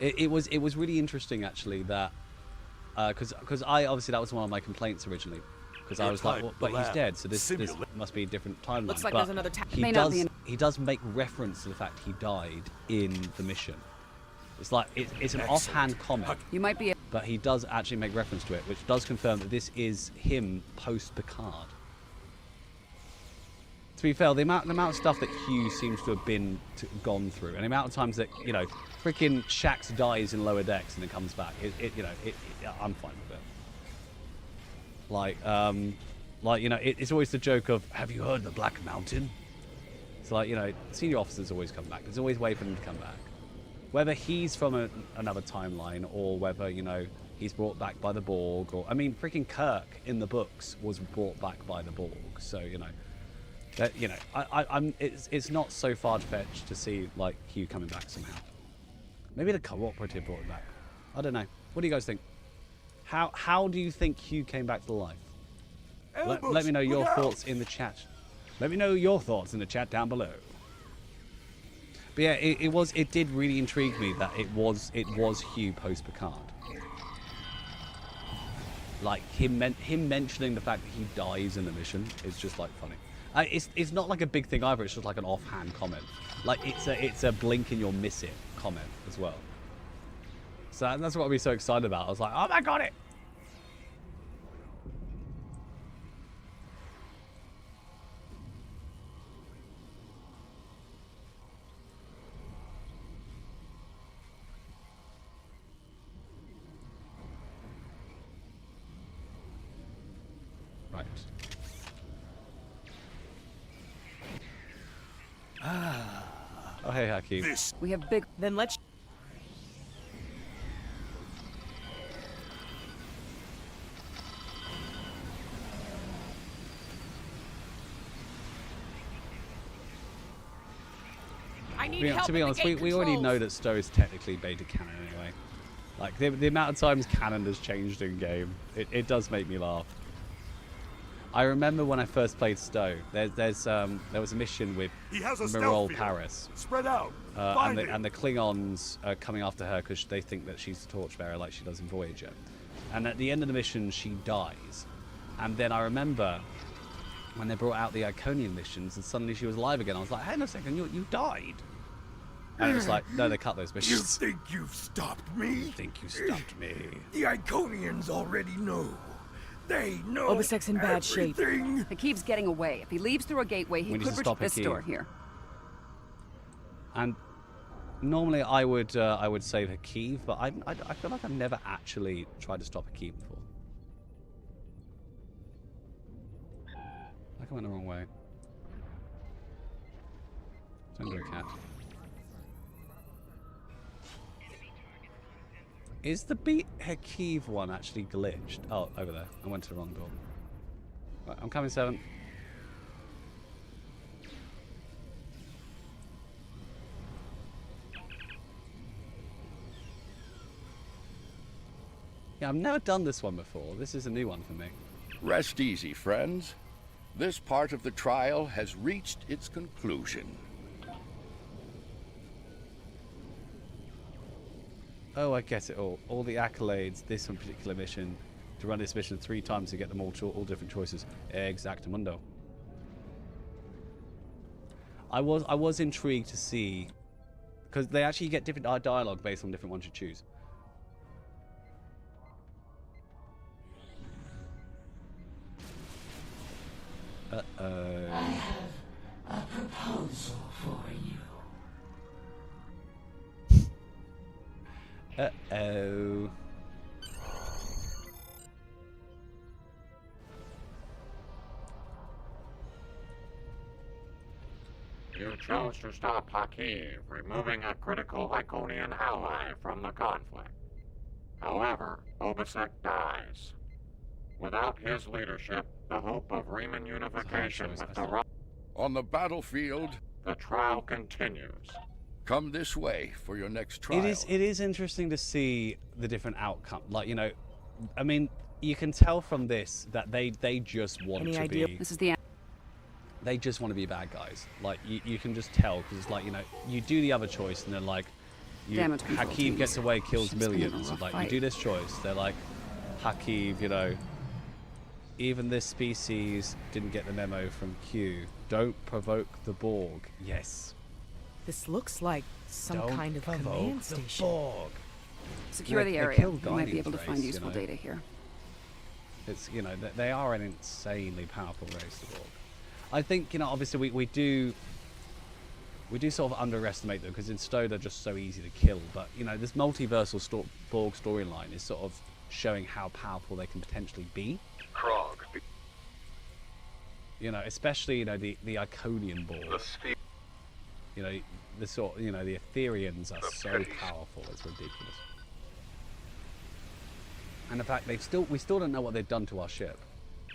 It was really interesting actually that because I obviously that was one of my complaints originally because I was like, well, but he's dead, so this must be a different timeline. Looks like but there's another he does make reference to the fact he died in the mission. It's like it's an offhand comment. You might be. But he does actually make reference to it, which does confirm that this is him post-Picard. To be fair, the amount of stuff that Hugh seems to have gone through, and the amount of times that, you know, freaking Shax dies in Lower Decks and then comes back, I'm fine with it. Like you know, it's always the joke of, have you heard the Black Mountain? It's like, you know, senior officers always come back. There's always a way for them to come back. Whether he's from another timeline or whether, you know, he's brought back by the Borg, or I mean, freaking Kirk in the books was brought back by the Borg. So you know, that you know, it's not so far-fetched to see like Hugh coming back somehow. Maybe the cooperative brought him back. I don't know. What do you guys think? How do you think Hugh came back to life? Let me know your thoughts in the chat. Let me know your thoughts in the chat down below. But yeah, it did really intrigue me that it was Hugh post Picard. Like him mentioning the fact that he dies in the mission is just like funny. It's not like a big thing either. It's just like an offhand comment. Like it's a blink and you'll miss it comment as well. So that's what I'd be so excited about. I was like, oh my God, it. Right. Ah. Oh, hey, Hakeem. We have big. Then let's. I need Yeah, help to be with the honest, gate we already know controls. that Stowe is technically beta canon anyway. Like, the amount of times canon has changed in game, it does make me laugh. I remember when I first played Stowe, there was a mission with He has a Mirol stealth field. Paris. Spread out. And the Klingons are coming after her because they think that she's the torchbearer like she does in Voyager. And at the end of the mission, she dies. And then I remember when they brought out the Iconian missions and suddenly she was alive again. I was like, hang on a second, you died. And it was like, no, they cut those You missions. think you've stopped me? Think you stopped me. The Iconians already know. They know Obisec's in bad shape. everything. Hakeem's getting away. If he leaves through a gateway, he We need could to reach stop this Hakeem. door here. And normally I would save Hakeem, but I feel like I've never actually tried to stop Hakeem before. Like I went the wrong way. Don't do a cat. Is the Beat Hakeem one actually glitched? Oh, over there. I went to the wrong door. Right, I'm coming, 7. Yeah, I've never done this one before. This is a new one for me. Rest easy, friends. This part of the trial has reached its conclusion. Oh, I get it all. All the accolades, this one particular mission, to run this mission 3 times to get them all different choices. Exactamundo. I was intrigued to see, because they actually get different dialogue based on different ones you choose. Uh-oh. I have a proposal for you. Uh-oh. You chose to stop Hakeem, removing a critical Iconian ally from the conflict. However, Obisek dies. Without his leadership, the hope of Riemann unification with the On the battlefield, the trial continues. come this way for your next trial. It is interesting to see the different outcome. Like, you know, I mean, you can tell from this that they just want Any to idea? be. This is the end. They just want to be bad guys. Like, you can just tell, because it's like, you know, you do the other choice and they're like, Damage control Hakeem teams. gets away, kills She's been in a millions. rough Like, fight. you do this choice, they're like, Hakeem, you know, even this species didn't get the memo from Q. Don't provoke the Borg. Yes. This looks like some Don't kind of provoke command the station. Borg. Secure They the area. killed You might be Guardian able to find race, useful you know. data here. It's, you know, they are an insanely powerful race, the Borg. I think, you know, obviously we do sort of underestimate them, because in Stowe they're just so easy to kill. But, you know, this multiversal Borg storyline is sort of showing how powerful they can potentially be. Krog. You know, especially, you know, the Iconian Borg. You know, the Etherians are so powerful, it's ridiculous. And in fact, we still don't know what they've done to our ship.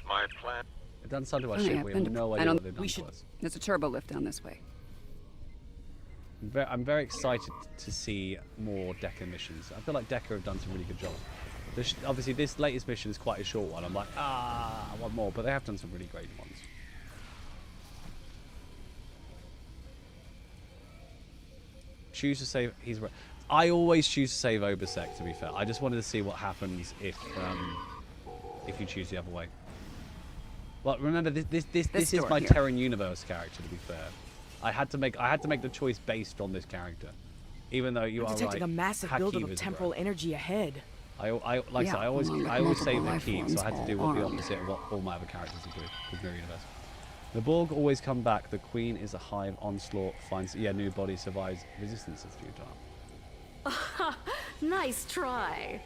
My plan. They've done something to our Oh, ship, yeah, we and have no I idea don't- what they've done we to should- us. There's a turbo lift down this way. I'm very excited to see more Decker missions. I feel like Decker have done some really good jobs. Obviously, this latest mission is quite a short one. I'm like, I want more, but they have done some really great ones. Choose to save. I always choose to save Obisek. To be fair, I just wanted to see what happens if you choose the other way. Well, remember this is door my here. Terran Universe character. To be fair, I had to make the choice based on this character, even though you We're are detecting right. a massive Hakeem buildup of is temporal right. energy ahead. Like I said, I always multiple save the life key, so I had to forms do all what the armed. opposite of what all my other characters are doing with Mirror Universe. The Borg always come back. The Queen is a hive. Onslaught finds new body survives. Resistance is futile. Nice try.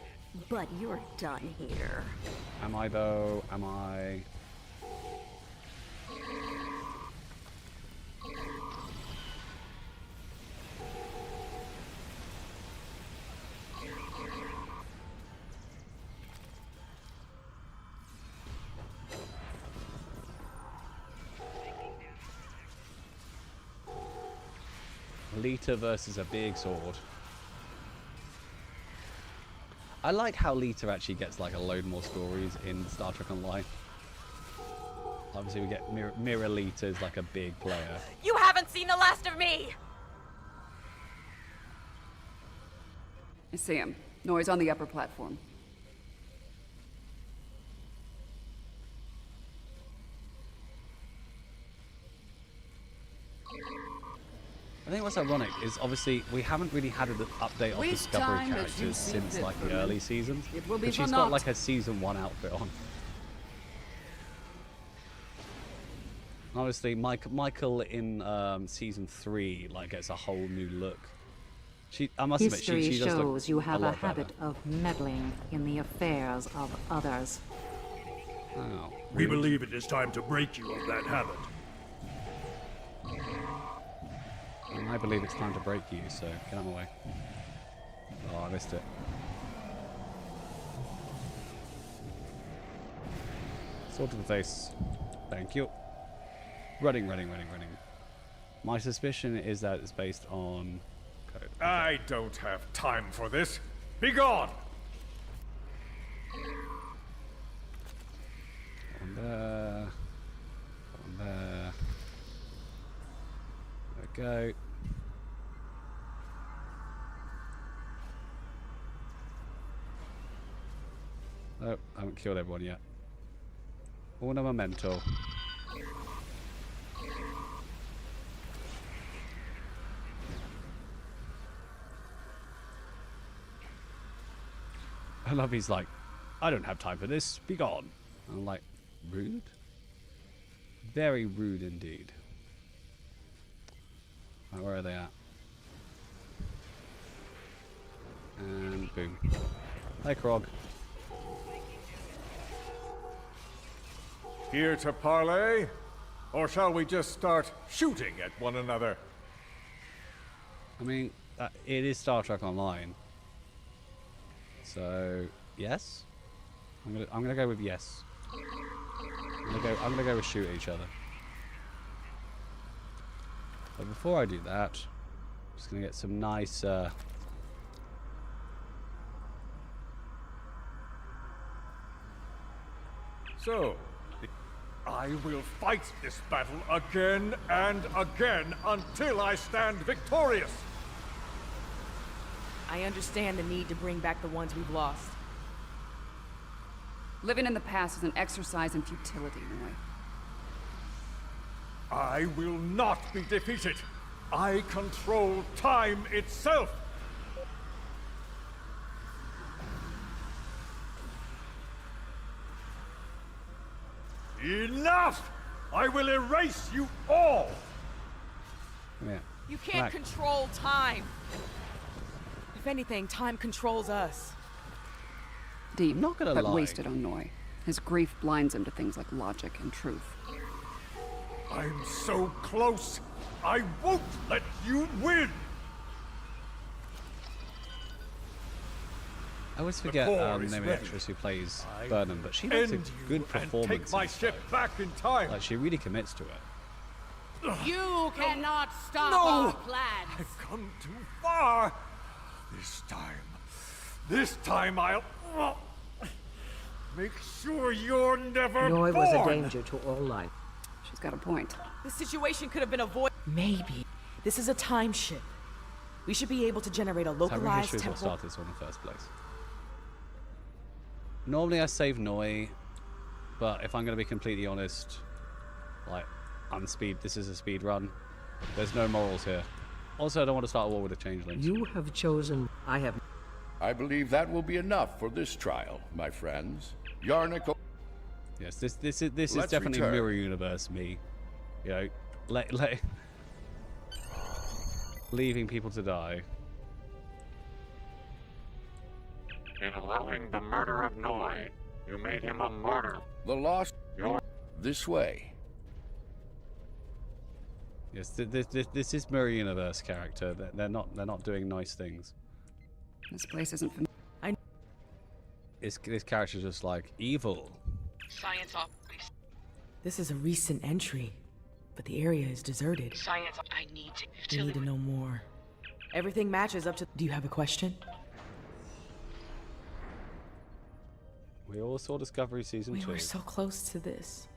But you're done here. Am I though? Am I? Lita versus a big sword. I like how Lita actually gets like a load more stories in Star Trek Online. Obviously we get Mirror Lita is like a big player. You haven't seen the last of me! I see him. Noise on the upper platform. I think what's ironic is obviously we haven't really had an update of Waste Discovery time as you characters see since fit, like the Vernon. early seasons. It will be But for she's got naught. like a season 1 outfit on. Honestly, Michael in season 3 like gets a whole new look. I must admit, History she does look shows you have a lot better. habit of meddling in the affairs of others. Oh, We believe it is time to break you of that habit. and I believe it's time to break you, so get out of my way. Oh, I missed it. Sword to the face. Thank you. Running. My suspicion is that it's based on code. I don't have time for this. Be gone! On there. On there. There we go. Oh, I haven't killed everyone yet. Una memento. I love he's like, I don't have time for this, be gone. And I'm like, rude? Very rude indeed. Right, where are they at? And boom. Hey, Krog. Here to parley? Or shall we just start shooting at one another? I mean, it is Star Trek Online. So, yes? I'm gonna go with yes. I'm gonna go with shoot each other. But before I do that, I'm just gonna get some nice So, I will fight this battle again and again until I stand victorious. I understand the need to bring back the ones we've lost. Living in the past is an exercise in futility, Roy. I will not be defeated. I control time itself. Enough! I will erase you all! Yeah. You can't control time. If anything, time controls us. Deep, not gonna but lie. wasted on Noy. His grief blinds him to things like logic and truth. I'm so close. I won't let you win. I always forget the name of the actress who plays Burnham, but she makes a good performance. Take my ship back in time. Like, she really commits to it. You cannot stop No! our plans. I've come too far. This time I'll make sure you're never Noy born. was a danger to all life. She's got a point. The situation could have been avoided. Maybe. This is a time ship. We should be able to generate a So I really localized should have temporal... started this one in the first place. Normally I save Noy, but if I'm going to be completely honest, like, this is a speed run. There's no morals here. Also, I don't want to start a war with the changelings. You have chosen. I believe that will be enough for this trial, my friends. Yarnik. Yes, this is Let's definitely return. Mirror Universe me. You know, leaving people to die. In allowing the murder of Noy, you made him a martyr. The lost. This way. Yes, this is Mirror Universe character. They're not doing nice things. This place isn't for me. This character's just like evil. Science office. This is a recent entry. but the area is deserted. Science, I need to... We need to know more. Everything matches up to... Do you have a question? We all saw Discovery Season 2. We were so close to this.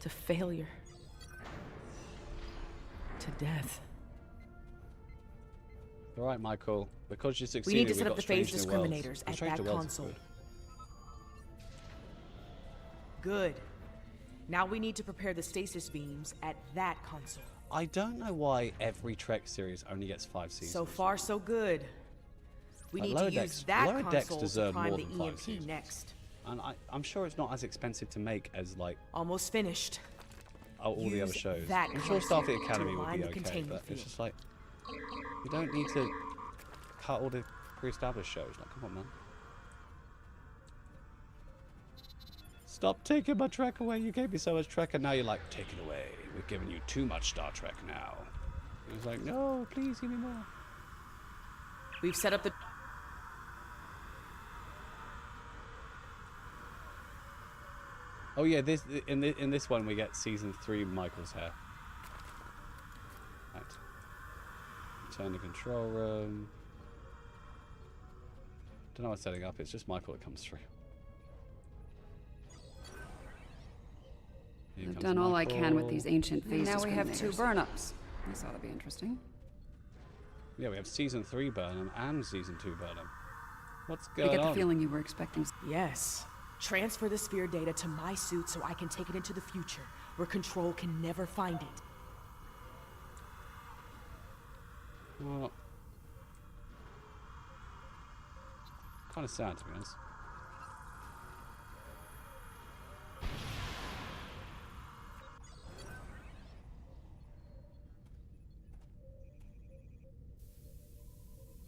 To failure. To death. All right, Michael. Because you succeeded, we need to set got up the phase Strange New Worlds. discriminators at Strange that New Worlds is console. good. Good. Now we need to prepare the stasis beams at that console. I don't know why every Trek series only gets 5 seasons. So far, so good. We need to use that console to prime the EMP next. And I'm sure it's not as expensive to make as, like... Almost finished. All the other shows. That I'm sure console Starfleet Academy to would align be the okay, containment but it's field. just like... You don't need to cut all the pre-established shows. Like, come on, man. Stop taking my Trek away. You gave me so much Trek, and now you're like, take it away. We've given you too much Star Trek now. It was like, no, please give me more. We've set up the... Oh yeah, in this one we get season 3 Michael's hair. Right. Turn the control room. Don't know what's setting up. It's just Michael that comes through. Here I've comes done all I can with Michael. these ancient phase Now we have 2 discriminators. burn-ups. This ought to be interesting. Yeah, we have season 3 Burnham and season 2 Burnham. What's I going get the on? feeling you were expecting... Yes. Transfer the sphere data to my suit so I can take it into the future, where Control can never find it. Well, kind of sad, to be honest.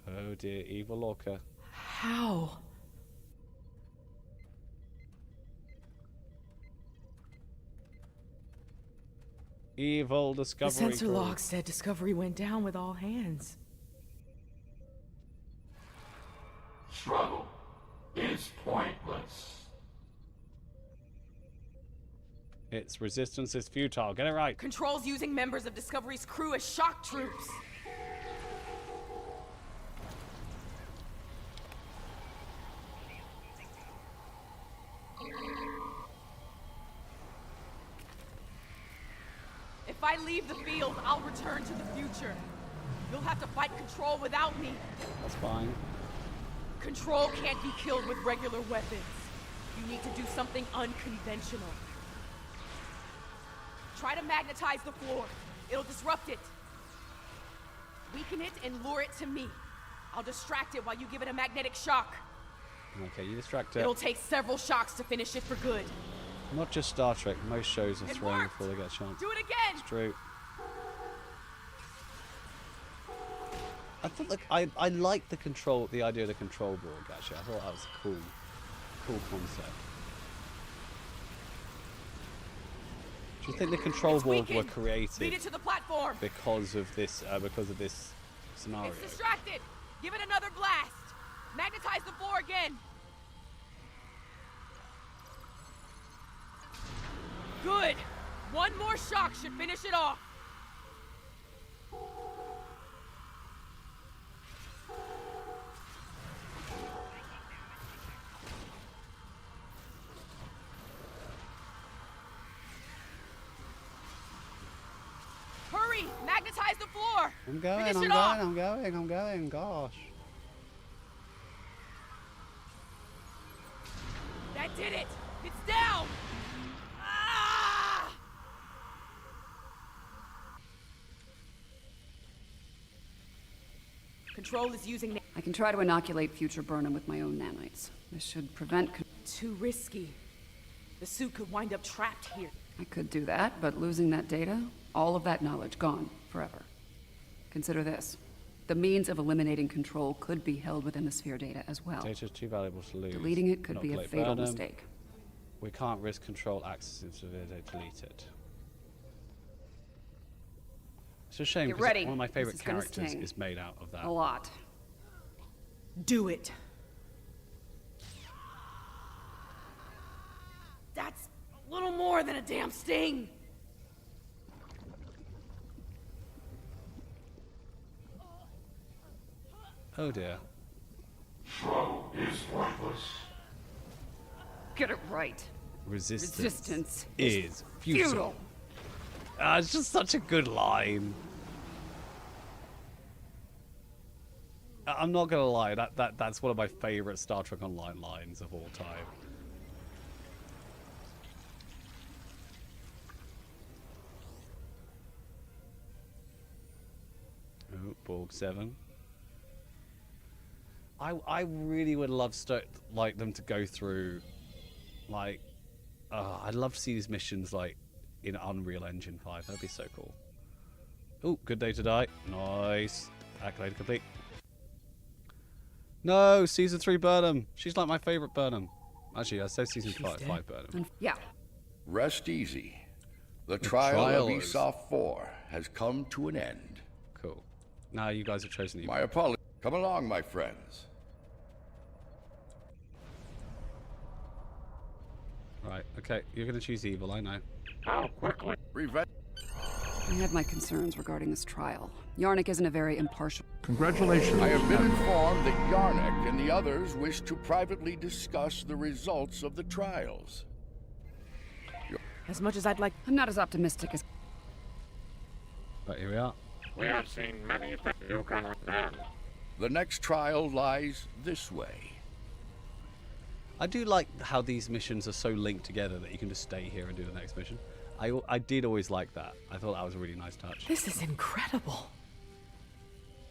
Oh dear, evil Lorca. How? Evil The Discovery sensor crew. log said Discovery went down with all hands. Struggle is pointless. Its resistance is futile. Get it right. Control's using members of Discovery's crew as shock troops. If I leave the field, I'll return to the future. You'll have to fight Control without me. That's fine. Control can't be killed with regular weapons. You need to do something unconventional. Try to magnetize the floor. It'll disrupt it. Weaken it and lure it to me. I'll distract it while you give it a magnetic shock. Okay, you distract it. It'll take several shocks to finish it for good. Not just Star Trek. Most shows are It thrown worked! before they get a chance. Do it again! It's true. I thought, like, I like the idea of the control board. Actually, I thought that was a cool concept. Do you think the control board were Lead created it to the platform. because of this scenario? It's distracted. Give it another blast. Magnetize the floor again. Good. One more shock should finish it off. Hurry! Magnetize the floor! I'm going, Finish I'm it going, off. I'm going, I'm going, gosh. That did it! It's down! Ah! Control is using... I can try to inoculate future Burnham with my own nanites. This should prevent... Too risky. The suit could wind up trapped here. I could do that, but losing that data, all of that knowledge gone forever. Consider this. The means of eliminating Control could be held within the sphere data as well. Data's too valuable to lose. Deleting it could Not be a delete fatal Burnham. mistake. We can't risk Control accessing to data. Delete it. It's a shame Get because ready. one of my This favorite is gonna characters sting. is made out of that. A lot. Do it. That's a little more than a damn sting. Oh dear. Show is worthless. Get it right. Resistance is futile. It's just such a good line. I'm not gonna lie, that's one of my favorite Star Trek Online lines of all time. Oh, Borg 7. I really would love like them to go through, like, I'd love to see these missions like in Unreal Engine 5. That'd be so cool. Oh, good day to die. Nice. Accolade complete. No, season 3 Burnham. She's like my favorite Burnham. Actually, I said season 5 Burnham. Yeah. Rest easy. The trial of ESOP 4 has come to an end. Cool. Now you guys have chosen My apologies. Come along, my friends. Right, okay, you're gonna choose evil, I know. How quickly? I have my concerns regarding this trial. Yarnik isn't a very impartial... Congratulations. I have been informed that Yarnik and the others wish to privately discuss the results of the trials. As much as I'd like... I'm not as optimistic as... Right, here we are. We have seen many things you can then. The next trial lies this way. I do like how these missions are so linked together that you can just stay here and do the next mission. I did always like that. I thought that was a really nice touch. This is incredible.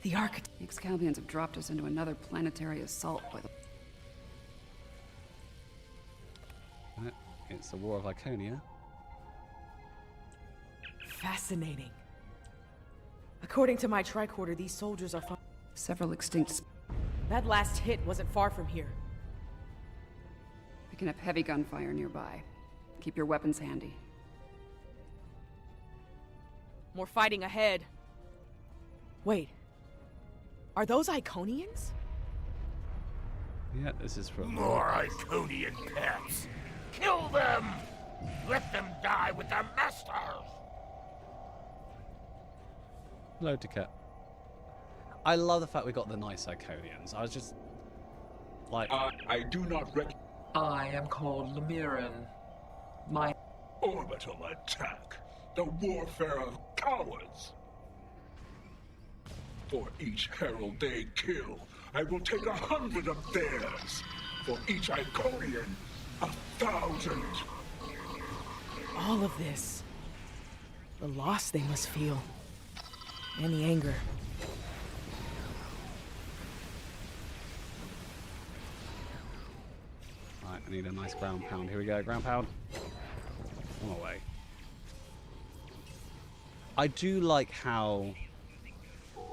The architect... The Excalbians have dropped us into another planetary assault by the... Right, it's the War of Iconia. Fascinating. According to my tricorder, these soldiers are from... Several extinct... That last hit wasn't far from here. Picking up heavy gunfire nearby. Keep your weapons handy. More fighting ahead. Wait. Are those Iconians? Yeah, this is from... More Iconian pets. Kill them! Let them die with their masters! Hello, Decat. I love the fact we got the nice Iconians. I was just... like... I do not I am called Lemiran. My... Orbital attack. The warfare of cowards. For each herald they kill, I will take 100 of theirs. For each Iconian, 1,000. All of this. The loss they must feel. And the anger. Right, I need a nice ground pound. Here we go, ground pound. On my way. I do like how,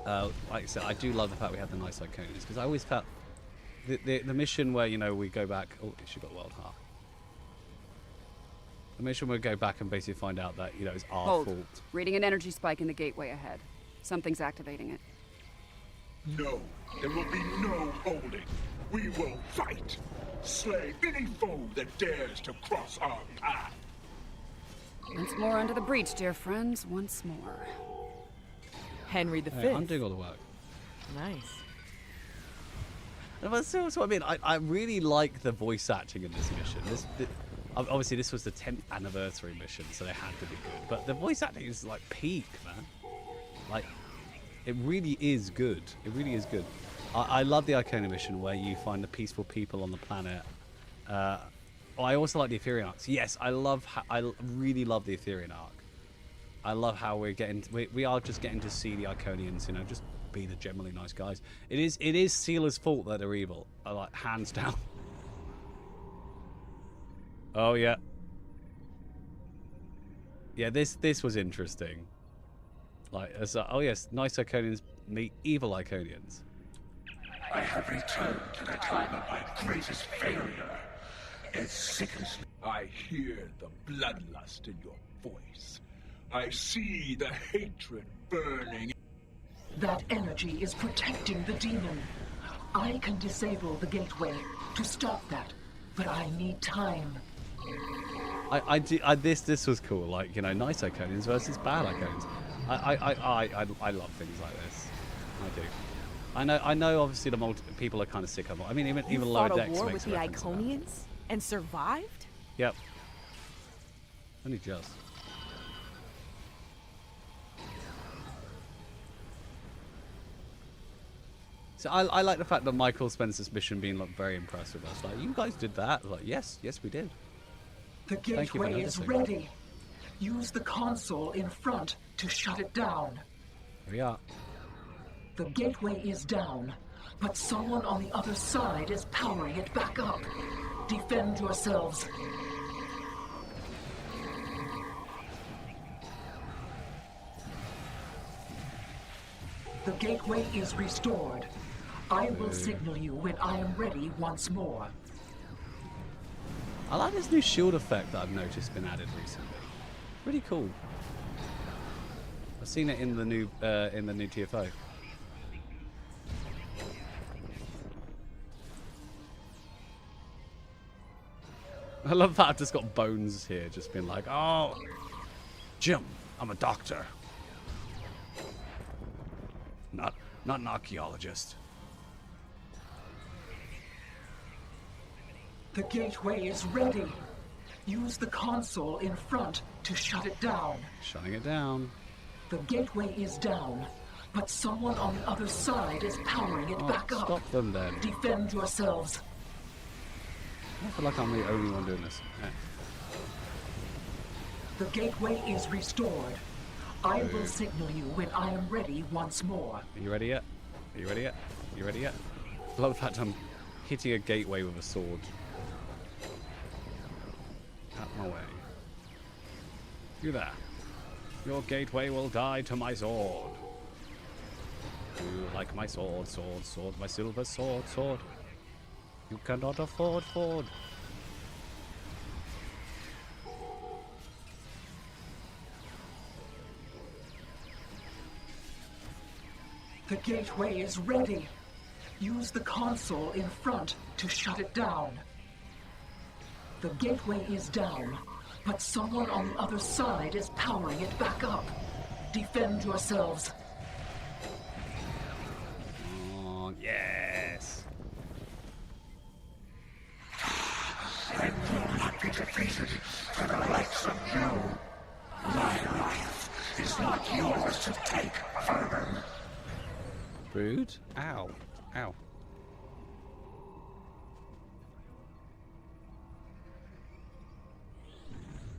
like I said, I do love the fact we had the nice Iconians, because I always felt the mission where, you know, we go back. Oh, she got world half. The mission where we go back and basically find out that, you know, it's our fault. Reading an energy spike in the gateway ahead. Something's activating it. No, there will be no holding. We will fight. Slay any foe that dares to cross our path. Once more under the breach, dear friends. Once more. Henry V. Hey, I'm doing all the work. Nice. So I mean, I really like the voice acting in this mission. Obviously, this was the 10th anniversary mission, so they had to be good. But the voice acting is like peak, man. Like, it really is good. It really is good. I love the Iconia mission where you find the peaceful people on the planet. I also like the Ethereum arcs. Yes, I really love the Ethereum arc. I love how we are just getting to see the Iconians, you know, just be the generally nice guys. It is Sealer's fault that they're evil, like hands down. Oh yeah. Yeah, this was interesting. Like, oh yes, nice Iconians meet evil Iconians. I have returned to the time of my greatest failure. It sickens me. I hear the bloodlust in your voice. I see the hatred burning. That energy is protecting the demon. I can disable the gateway to stop that, but I need time. This was cool. Like, you know, nice Iconians versus bad Iconians. I love things like this. I do. I know. Obviously, the people are kind of sick of it. I mean, even Lower fought a Decks war makes with a the reference to that. Iconians and survived? Yep. Only just. So I like the fact that Michael spends this mission being like very impressed with us. Like, you guys did that? Like, yes, we did. The Thank you for gateway is noticing. ready. Use the console in front to shut it down. Here we are. The gateway is down, but someone on the other side is powering it back up. Defend yourselves. The gateway is restored. I will signal you when I am ready once more. I like this new shield effect that I've noticed been added recently. Really cool. I've seen it in the new TFO. I love that I've just got Bones here, just being like, oh, Jim, I'm a doctor. Not an archaeologist. The gateway is ready. Use the console in front to shut it down. Shutting it down. The gateway is down, but someone on the other side is powering it back up. Stop them then. Defend yourselves. I feel like I'm the only one doing this. Yeah. The gateway is restored. I will signal you when I am ready once more. Are you ready yet? Are you ready yet? Are you ready yet? I love the fact I'm hitting a gateway with a sword. Out my way. You there. Your gateway will die to my sword. You like my sword, my silver sword. You cannot afford Ford. The gateway is ready. Use the console in front to shut it down. The gateway is down, but someone on the other side is powering it back up. Defend yourselves. Oh, yes. I will not be defeated for the likes of you. My life is not yours to take, Vermin. Rude. Ow. Ow.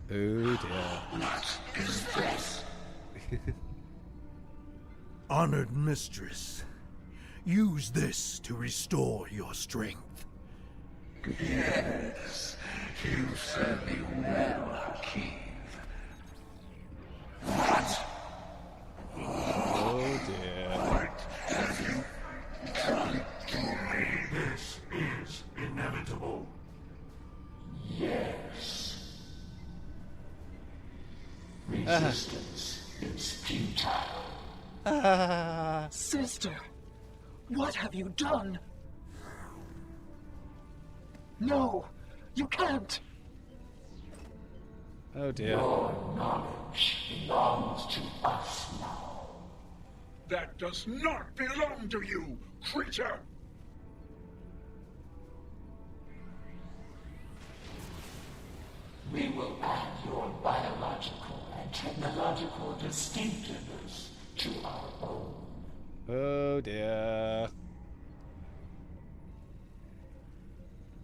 Oh dear. What is this? Honored mistress, use this to restore your strength. Yes, you serve me well, Hakeem. What? Oh dear. What have you done to me? This is inevitable. Yes. Resistance is futile. Sister, what have you done? No, you can't. Oh dear. Your knowledge belongs to us now. That does not belong to you, creature! We will add your biological and technological distinctiveness to our own. Oh dear.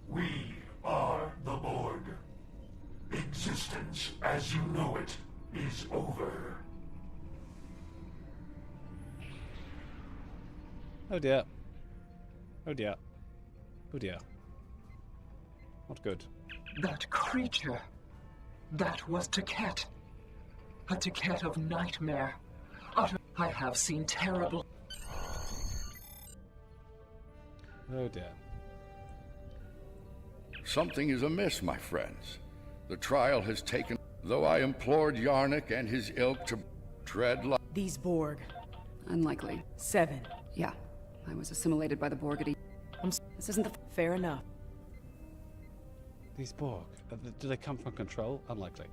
We are the Borg. Existence as you know it is over. Oh dear. Oh dear. Oh dear. Not good. That creature. That was Taket. A Taket of nightmare. I have seen terrible. Oh dear. Something is amiss, my friends. The trial has taken... Though I implored Yarnik and his ilk to tread like... These Borg. Unlikely. 7. Yeah. I was assimilated by the Borg at This isn't the... Fair enough. These Borg, do they come from Control? Unlikely.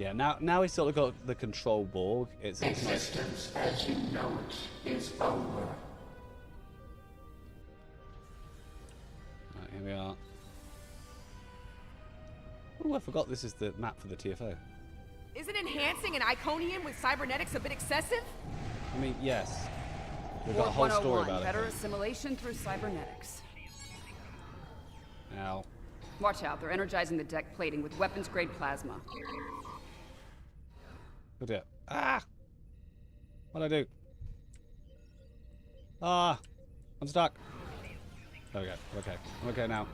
Yeah, now he's sort of got the control Borg. It's nice. Existence as you know it is over. Right, here we are. Oh, I forgot this is the map for the TFO. Isn't enhancing an Iconian with cybernetics a bit excessive? I mean, yes. We've got a Borg whole story 101, about better it. assimilation through cybernetics. Now, Watch out, they're energizing the deck plating with weapons-grade plasma. oh dear. Ah! What'd I do? Ah! I'm stuck. There we go. Okay. I'm okay now.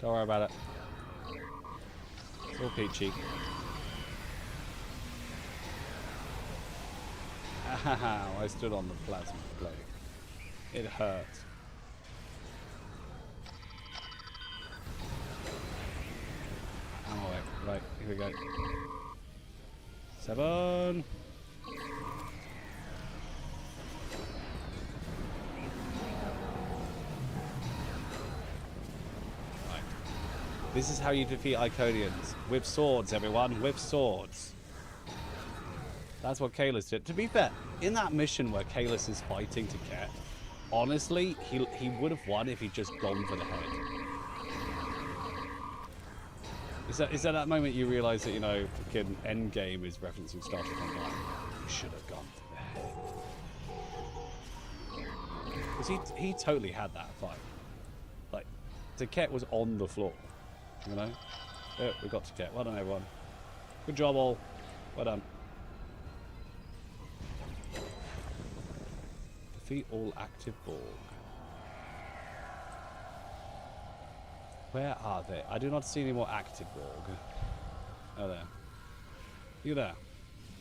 Don't worry about it. It's all peachy. Ow, I stood on the plasma plate. It hurts. I'm away. Right, here we go. 7. This is how you defeat Iconians. With swords, everyone. With swords. That's what Kalis did. To be fair, in that mission where Kalis is fighting to Ket, honestly, he would have won if he'd just gone for the head. Is that moment you realise that, you know, fucking Endgame is referencing Star Trek Online? You should have gone for the head. Because he totally had that fight. Like, Ket was on the floor. You know? Oh, we got to Ket. Well done, everyone. Good job, all. Well done. Defeat all active Borg. Where are they? I do not see any more active Borg. Oh, there. You there.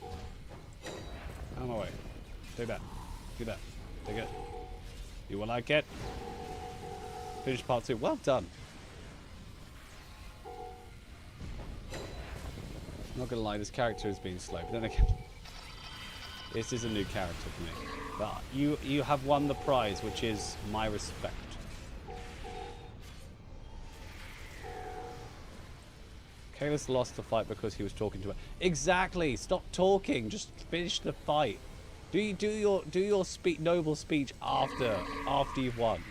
Out of my way. Take that. Do that. Take it. You will like it. Finish part 2. Well done. Not gonna lie, this character has been slow, but then again, this is a new character for me. But you have won the prize, which is my respect. Kalis lost the fight because he was talking to her. Exactly. Stop talking. Just finish the fight. Do your noble speech after you've won.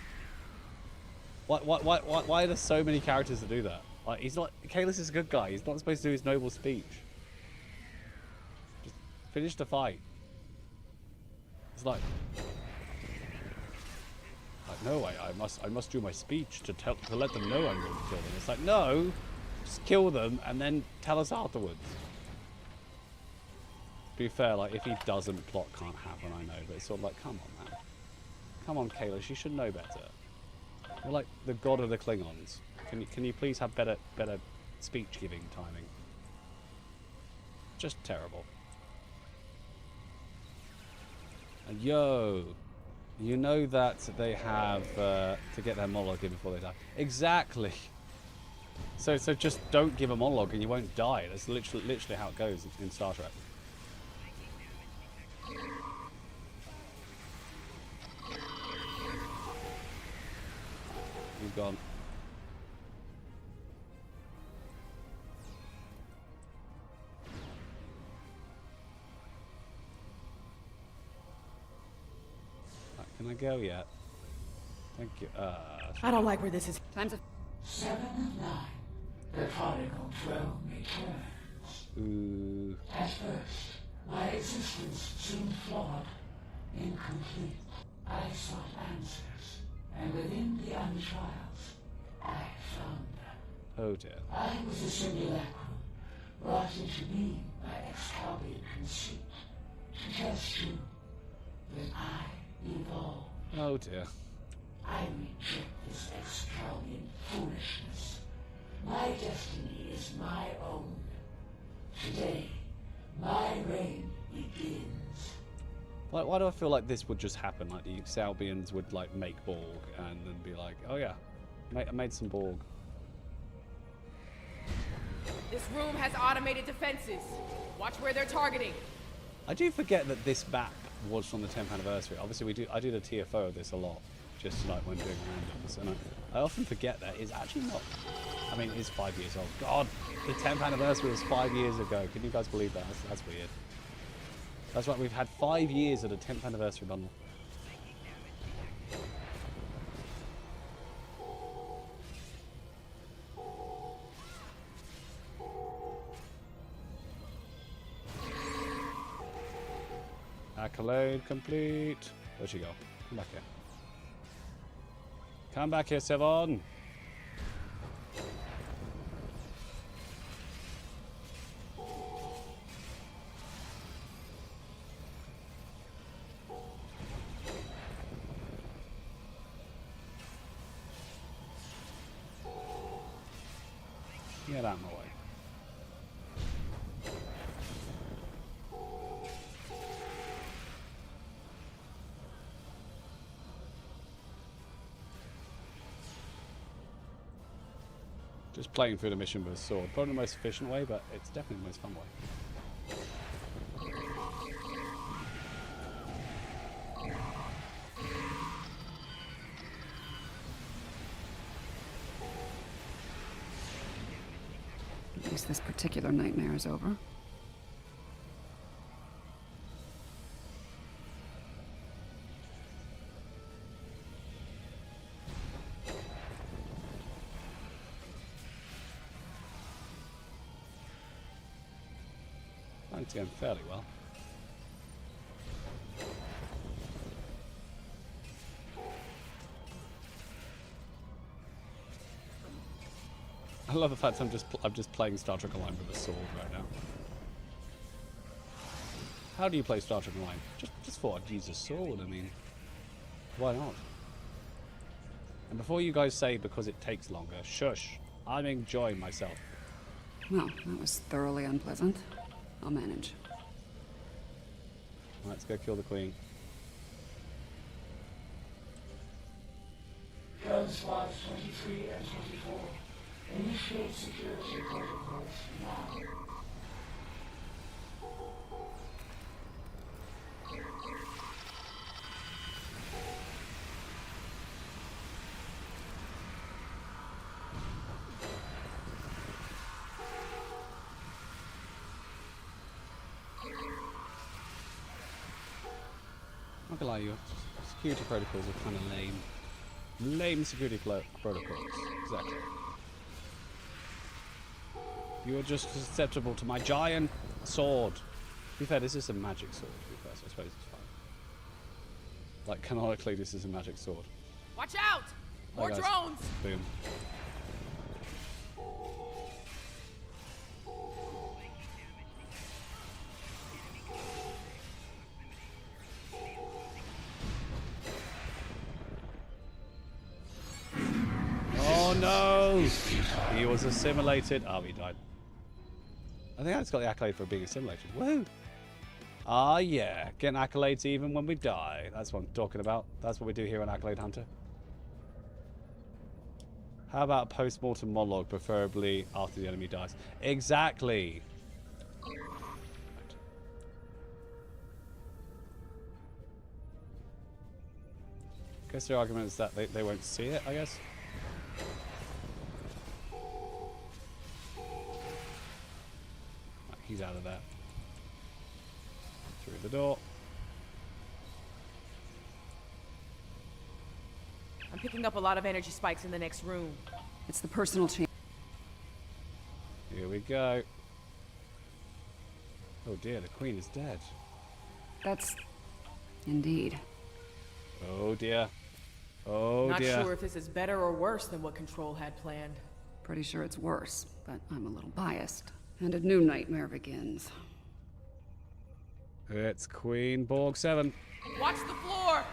Why are there so many characters that do that? Like, he's not. Kalis is a good guy. He's not supposed to do his noble speech. Just finish the fight. It's like no, I must do my speech to let them know I'm going to kill them. It's like, no, just kill them and then tell us afterwards. To be fair, like, if he doesn't, plot can't happen, I know, but it's sort of like, come on, man. Come on, Kalis, you should know better. You're like the god of the Klingons. Can you please have better speech giving timing? Just terrible. And yo, you know that they have to get their monologue in before they die. Exactly. So just don't give a monologue and you won't die. That's literally how it goes in Star Trek. You've gone. Can I go yet? Thank you. I don't like where this is. Time's 7 of 9. The prodigal drove me turns. Ooh. At first, my existence seemed flawed, incomplete. I sought answers, and within the untrials, I found them. Oh dear. I was a simulacrum, brought into being by Extrabian conceit, to test you. Then I evolved. Oh dear. I reject this Extrabian foolishness. My destiny is my own. Today, my reign begins. Why do I feel like this would just happen? Like the Exalbians would like make Borg and then be like, oh yeah, I made some Borg. This room has automated defenses. Watch where they're targeting. I do forget that this map was from the 10th anniversary. Obviously, I do the TFO of this a lot, just like when doing randoms, and I often forget that it's actually not I mean, it is 5 years old. God, the 10th anniversary was 5 years ago. Can you guys believe that? That's weird. That's right, we've had 5 years of the 10th anniversary bundle. Accolade complete. Where'd she go? Come back here. Come back here, Sevon. Get out of my way. Just playing through the mission with a sword. Probably the most efficient way, but it's definitely the most fun way. At least this particular nightmare is over. It's going fairly well. I love the fact I'm just playing Star Trek Online with a sword right now. How do you play Star Trek Online? Just thought I'd use a sword. I mean, why not? And before you guys say because it takes longer, shush. I'm enjoying myself. Well, that was thoroughly unpleasant. I'll manage. Let's go kill the queen. Gun spots 23 and 24. Initiate security protocols now. Not gonna lie, your security protocols are kind of lame. Lame security protocols. Exactly. You are just susceptible to my giant sword. To be fair, this is a magic sword. To be fair, so I suppose it's fine. Like canonically, this is a magic sword. Watch out! More Hi, guys. drones! Boom. Oh no! He was assimilated. Oh, he died. I think I just got the accolade for being assimilated. Woo! Ah, yeah. Getting accolades even when we die. That's what I'm talking about. That's what we do here on Accolade Hunter. How about a post-mortem monologue, preferably after the enemy dies? Exactly! I guess their argument is that they won't see it, I guess. Right, he's out of there. Through the door. I'm picking up a lot of energy spikes in the next room. It's the personal change. Here we go. Oh dear, the queen is dead. That's... indeed. Oh dear. Oh Not dear. sure if this is better or worse than what Control had planned. Pretty sure it's worse, but I'm a little biased. And a new nightmare begins. It's Queen Borg 7. Watch the floor!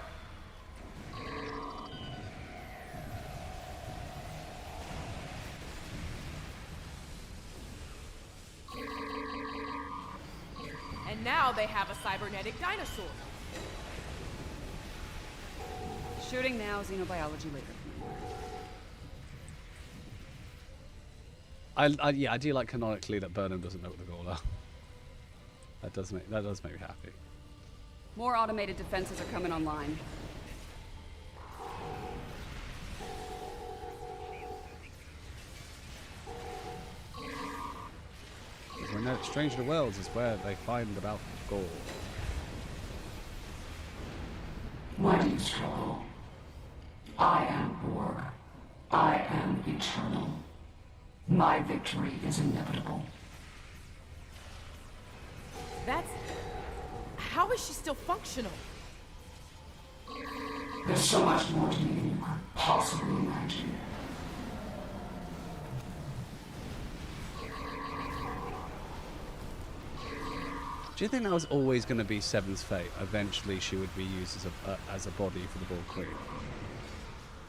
And now they have a cybernetic dinosaur. Shooting now, xenobiology later. Yeah, I do like canonically that Burnham doesn't know what the goal are. That does make me happy. More automated defenses are coming online. Stranger the Worlds is where they find about Gore. Why do you struggle? I am Borg. I am eternal. My victory is inevitable. That's... How is she still functional? There's so much more to me than you could possibly imagine. Do you think that was always going to be Seven's fate? Eventually, she would be used as a body for the Borg Queen.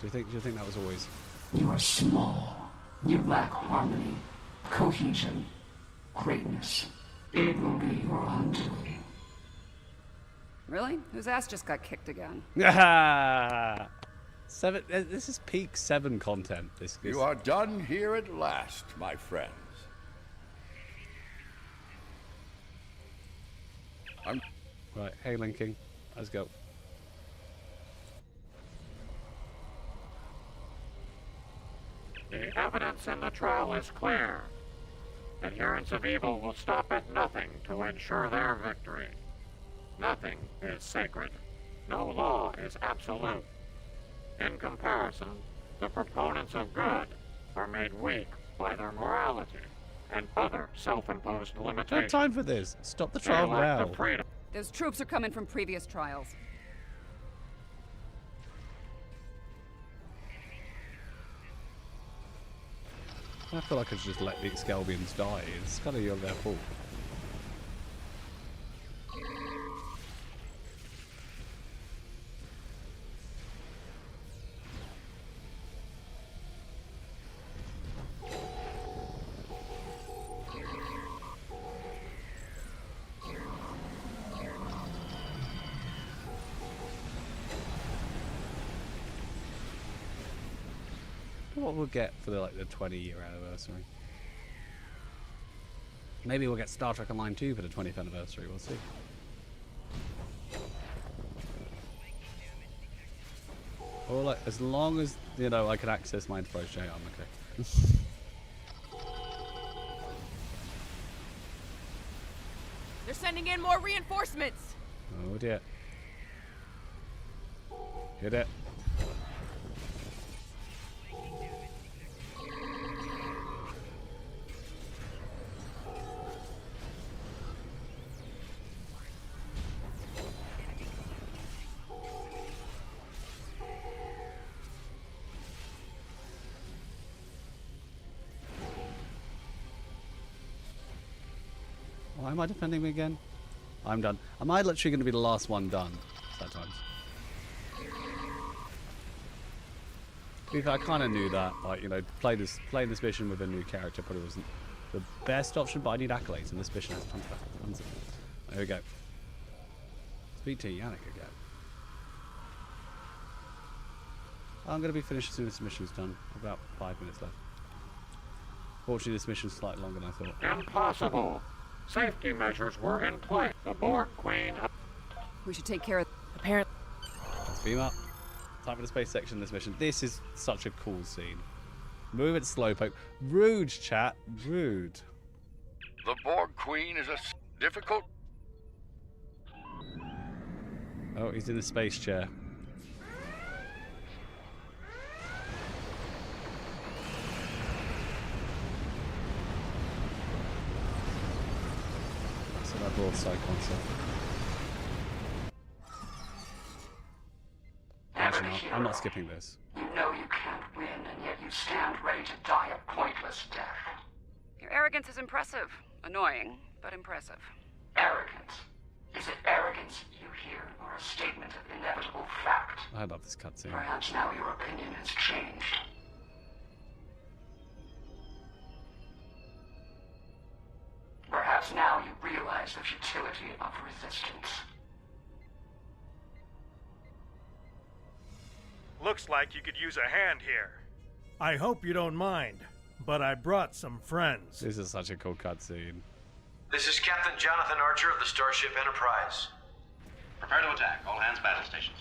Do you think that was always? You are small. You lack harmony, cohesion, greatness. It will be your undoing. Really? Whose ass just got kicked again? Seven. This is peak Seven content. You are done here at last, my friends. Right, hey linking. Let's go. The evidence in the trial is clear. Adherents of evil will stop at nothing to ensure their victory. Nothing is sacred. No law is absolute. In comparison, the proponents of good are made weak by their morality and other self-imposed limitations. No time for this. Stop the They trial lack now. the freedom. Those troops are coming from previous trials. I feel like I should just let the Excalbians die. It's kind of their fault. What we'll get for the 20-year anniversary. Maybe we'll get Star Trek Online 2 for the 20th anniversary. We'll see. Or as long as I can access my Enterprise J, I'm okay. They're sending in more reinforcements. Oh dear. Hit it. Why am I defending me again? I'm done. Am I literally going to be the last one done? Sometimes. I kind of knew that. Playing this mission with a new character probably wasn't the best option, but I need accolades, and this mission has tons of them. There we go. Speak to Yannick again. I'm going to be finished as soon as this mission's done. About 5 minutes left. Fortunately, this mission's slightly longer than I thought. Impossible. Safety measures were in place. The Borg Queen... We should take care of... Apparently... Let's beam up. Time for the space section of this mission. This is such a cool scene. Move it, Slowpoke. Rude, chat. Rude. The Borg Queen is a difficult... Oh, he's in the space chair. So that broadside console. Actually, no, I'm not skipping this. You know you can't win, and yet you stand ready to die a pointless death. Your arrogance is impressive. Annoying, but impressive. Arrogance. Is it arrogance you hear, or a statement of inevitable fact? I love this cutscene. Perhaps now your opinion has changed. Perhaps now you realize the futility of resistance. Looks like you could use a hand here. I hope you don't mind, but I brought some friends. This is such a cool cutscene. This is Captain Jonathan Archer of the Starship Enterprise. Prepare to attack. All hands battle stations.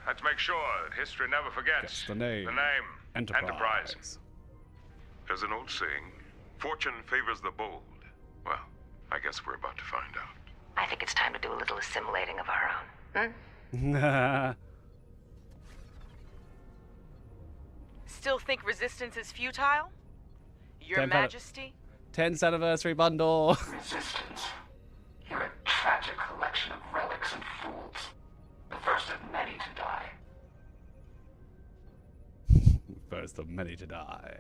Let's make sure that history never forgets the name. The name. Enterprise. There's an old saying, Fortune favors the bold. Well, I guess we're about to find out. I think it's time to do a little assimilating of our own. Still think resistance is futile? Your Majesty? 10th anniversary bundle. Resistance. You're a tragic collection of relics and fools. The first of many to die. First of many to die.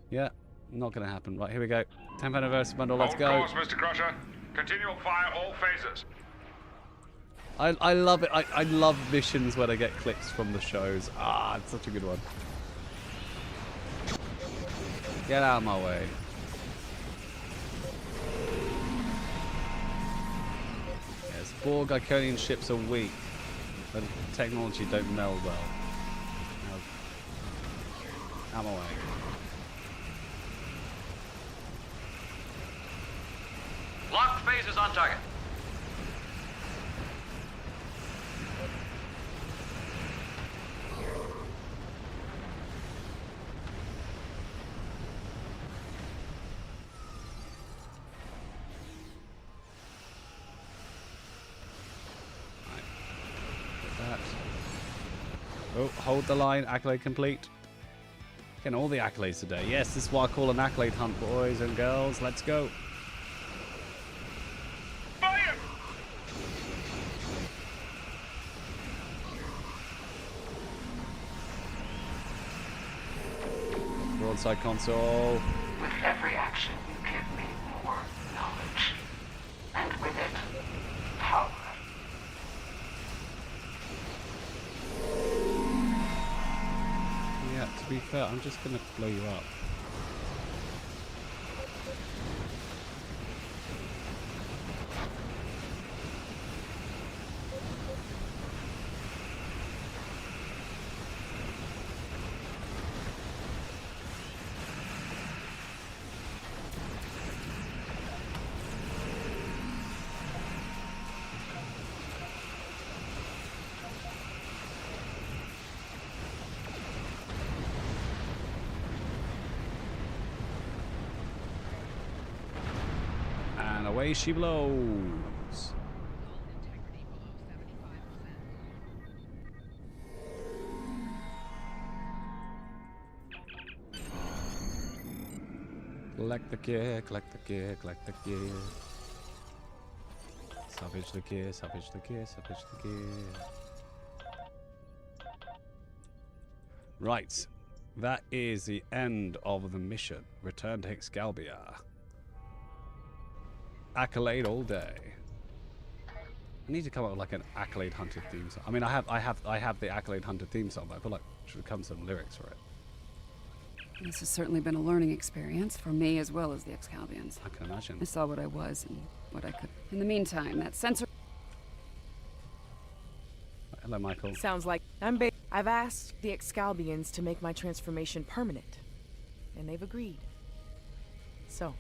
Yeah, not gonna happen. Right, here we go. 10th anniversary bundle, let's go. Hold course, Mr. Crusher. Continual fire all phases. I love it. I love missions where they get clips from the shows. Ah, it's such a good one. Get out of my way. Yes, Borg Iconian ships are weak. The technology don't meld well. Out of my way. Locked phases on target. Oh, hold the line. Accolade complete. Getting all the accolades today. Yes, this is what I call an accolade hunt, boys and girls. Let's go. Fire! Broadside console. With every action, you give me more knowledge. And with it, power. Yeah, to be fair, I'm just gonna blow you up. And away she blows. Collect the gear, collect the gear, collect the gear. Salvage the gear, salvage the gear, salvage the gear. Right. That is the end of the mission. Return to Excalibur. Accolade all day. I need to come up with like an Accolade Hunter theme song. I mean, I have the Accolade Hunter theme song, but I feel like there should come some lyrics for it. This has certainly been a learning experience for me as well as the Excaliburs. I can imagine. I saw what I was and what I could. In the meantime, that sensor. Hello, Michael. Sounds like I've asked the Excaliburs to make my transformation permanent, and they've agreed. So,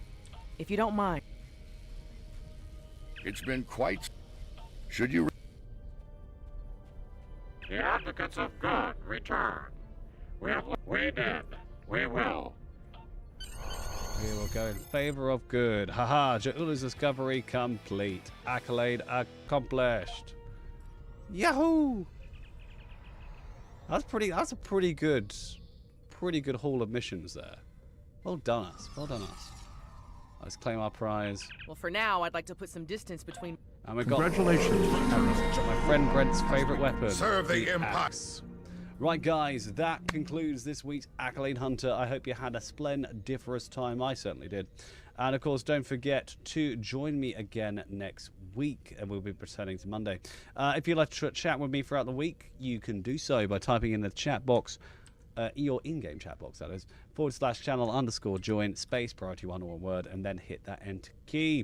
if you don't mind. It's been quite... Should you... The advocates of good return. We did. We will. We will go in favor of good. Haha, Ja'ula's discovery complete. Accolade accomplished. Yahoo! That's a pretty good haul of missions there. Well done us. Well done us. Let's claim our prize. Well, for now, I'd like to put some distance between... And we got Congratulations, my friend Brent's favorite weapon. Serve the Empire. Axe. Right, guys, that concludes this week's Accolade Hunter. I hope you had a splendiferous time. I certainly did. And, of course, don't forget to join me again next week, and we'll be returning to Monday. If you'd like to chat with me throughout the week, you can do so by typing in the chat box, your in-game chat box, that is, /channel_join space Priority One, all one word, and then hit that enter key.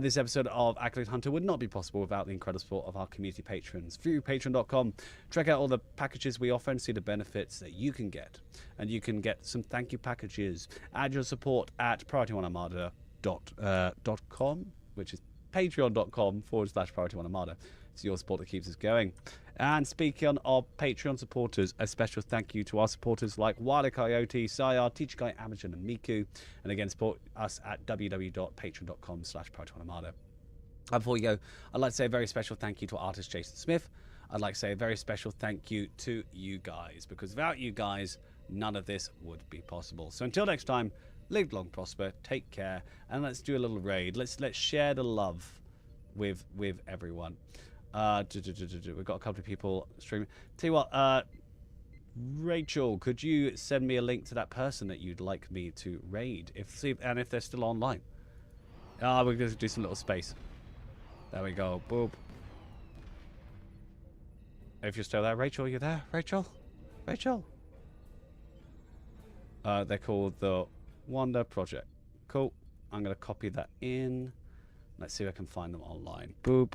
This episode of Accolade Hunter would not be possible without the incredible support of our community patrons. Through patreon.com, check out all the packages we offer and see the benefits that you can get. And you can get some thank you packages. Add your support at PriorityOneArmada.com, which is patreon.com /Priority One Armada. It's your support that keeps us going. And speaking of Patreon supporters, a special thank you to our supporters like Wilder Coyote, Sayar, Teacher Guy, Amazon, and Miku. And again, support us at www.patreon.com/PriorityOneArmada. And before we go, I'd like to say a very special thank you to our artist Jason Smith. I'd like to say a very special thank you to you guys, because without you guys, none of this would be possible. So until next time, live long, prosper, take care, and let's do a little raid. Let's share the love with everyone. We've got a couple of people streaming. Tell you what, Rachel, could you send me a link to that person that you'd like me to raid, if they're still online? We're going to do some little space. There we go. Boop. If you're still there, Rachel, are you there? Rachel? Rachel? They're called the Wonder Project. Cool. I'm going to copy that in. Let's see if I can find them online. Boop.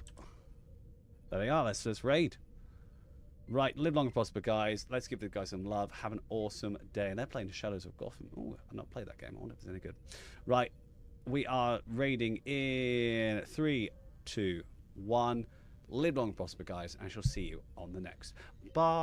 There they are. Let's raid. Right. Live long and prosper, guys. Let's give the guys some love. Have an awesome day. And they're playing the Shadows of Gotham. Oh, I've not played that game. I wonder if it's any good. Right. We are raiding in 3, 2, 1. Live long and prosper, guys. And I shall see you on the next. Bye.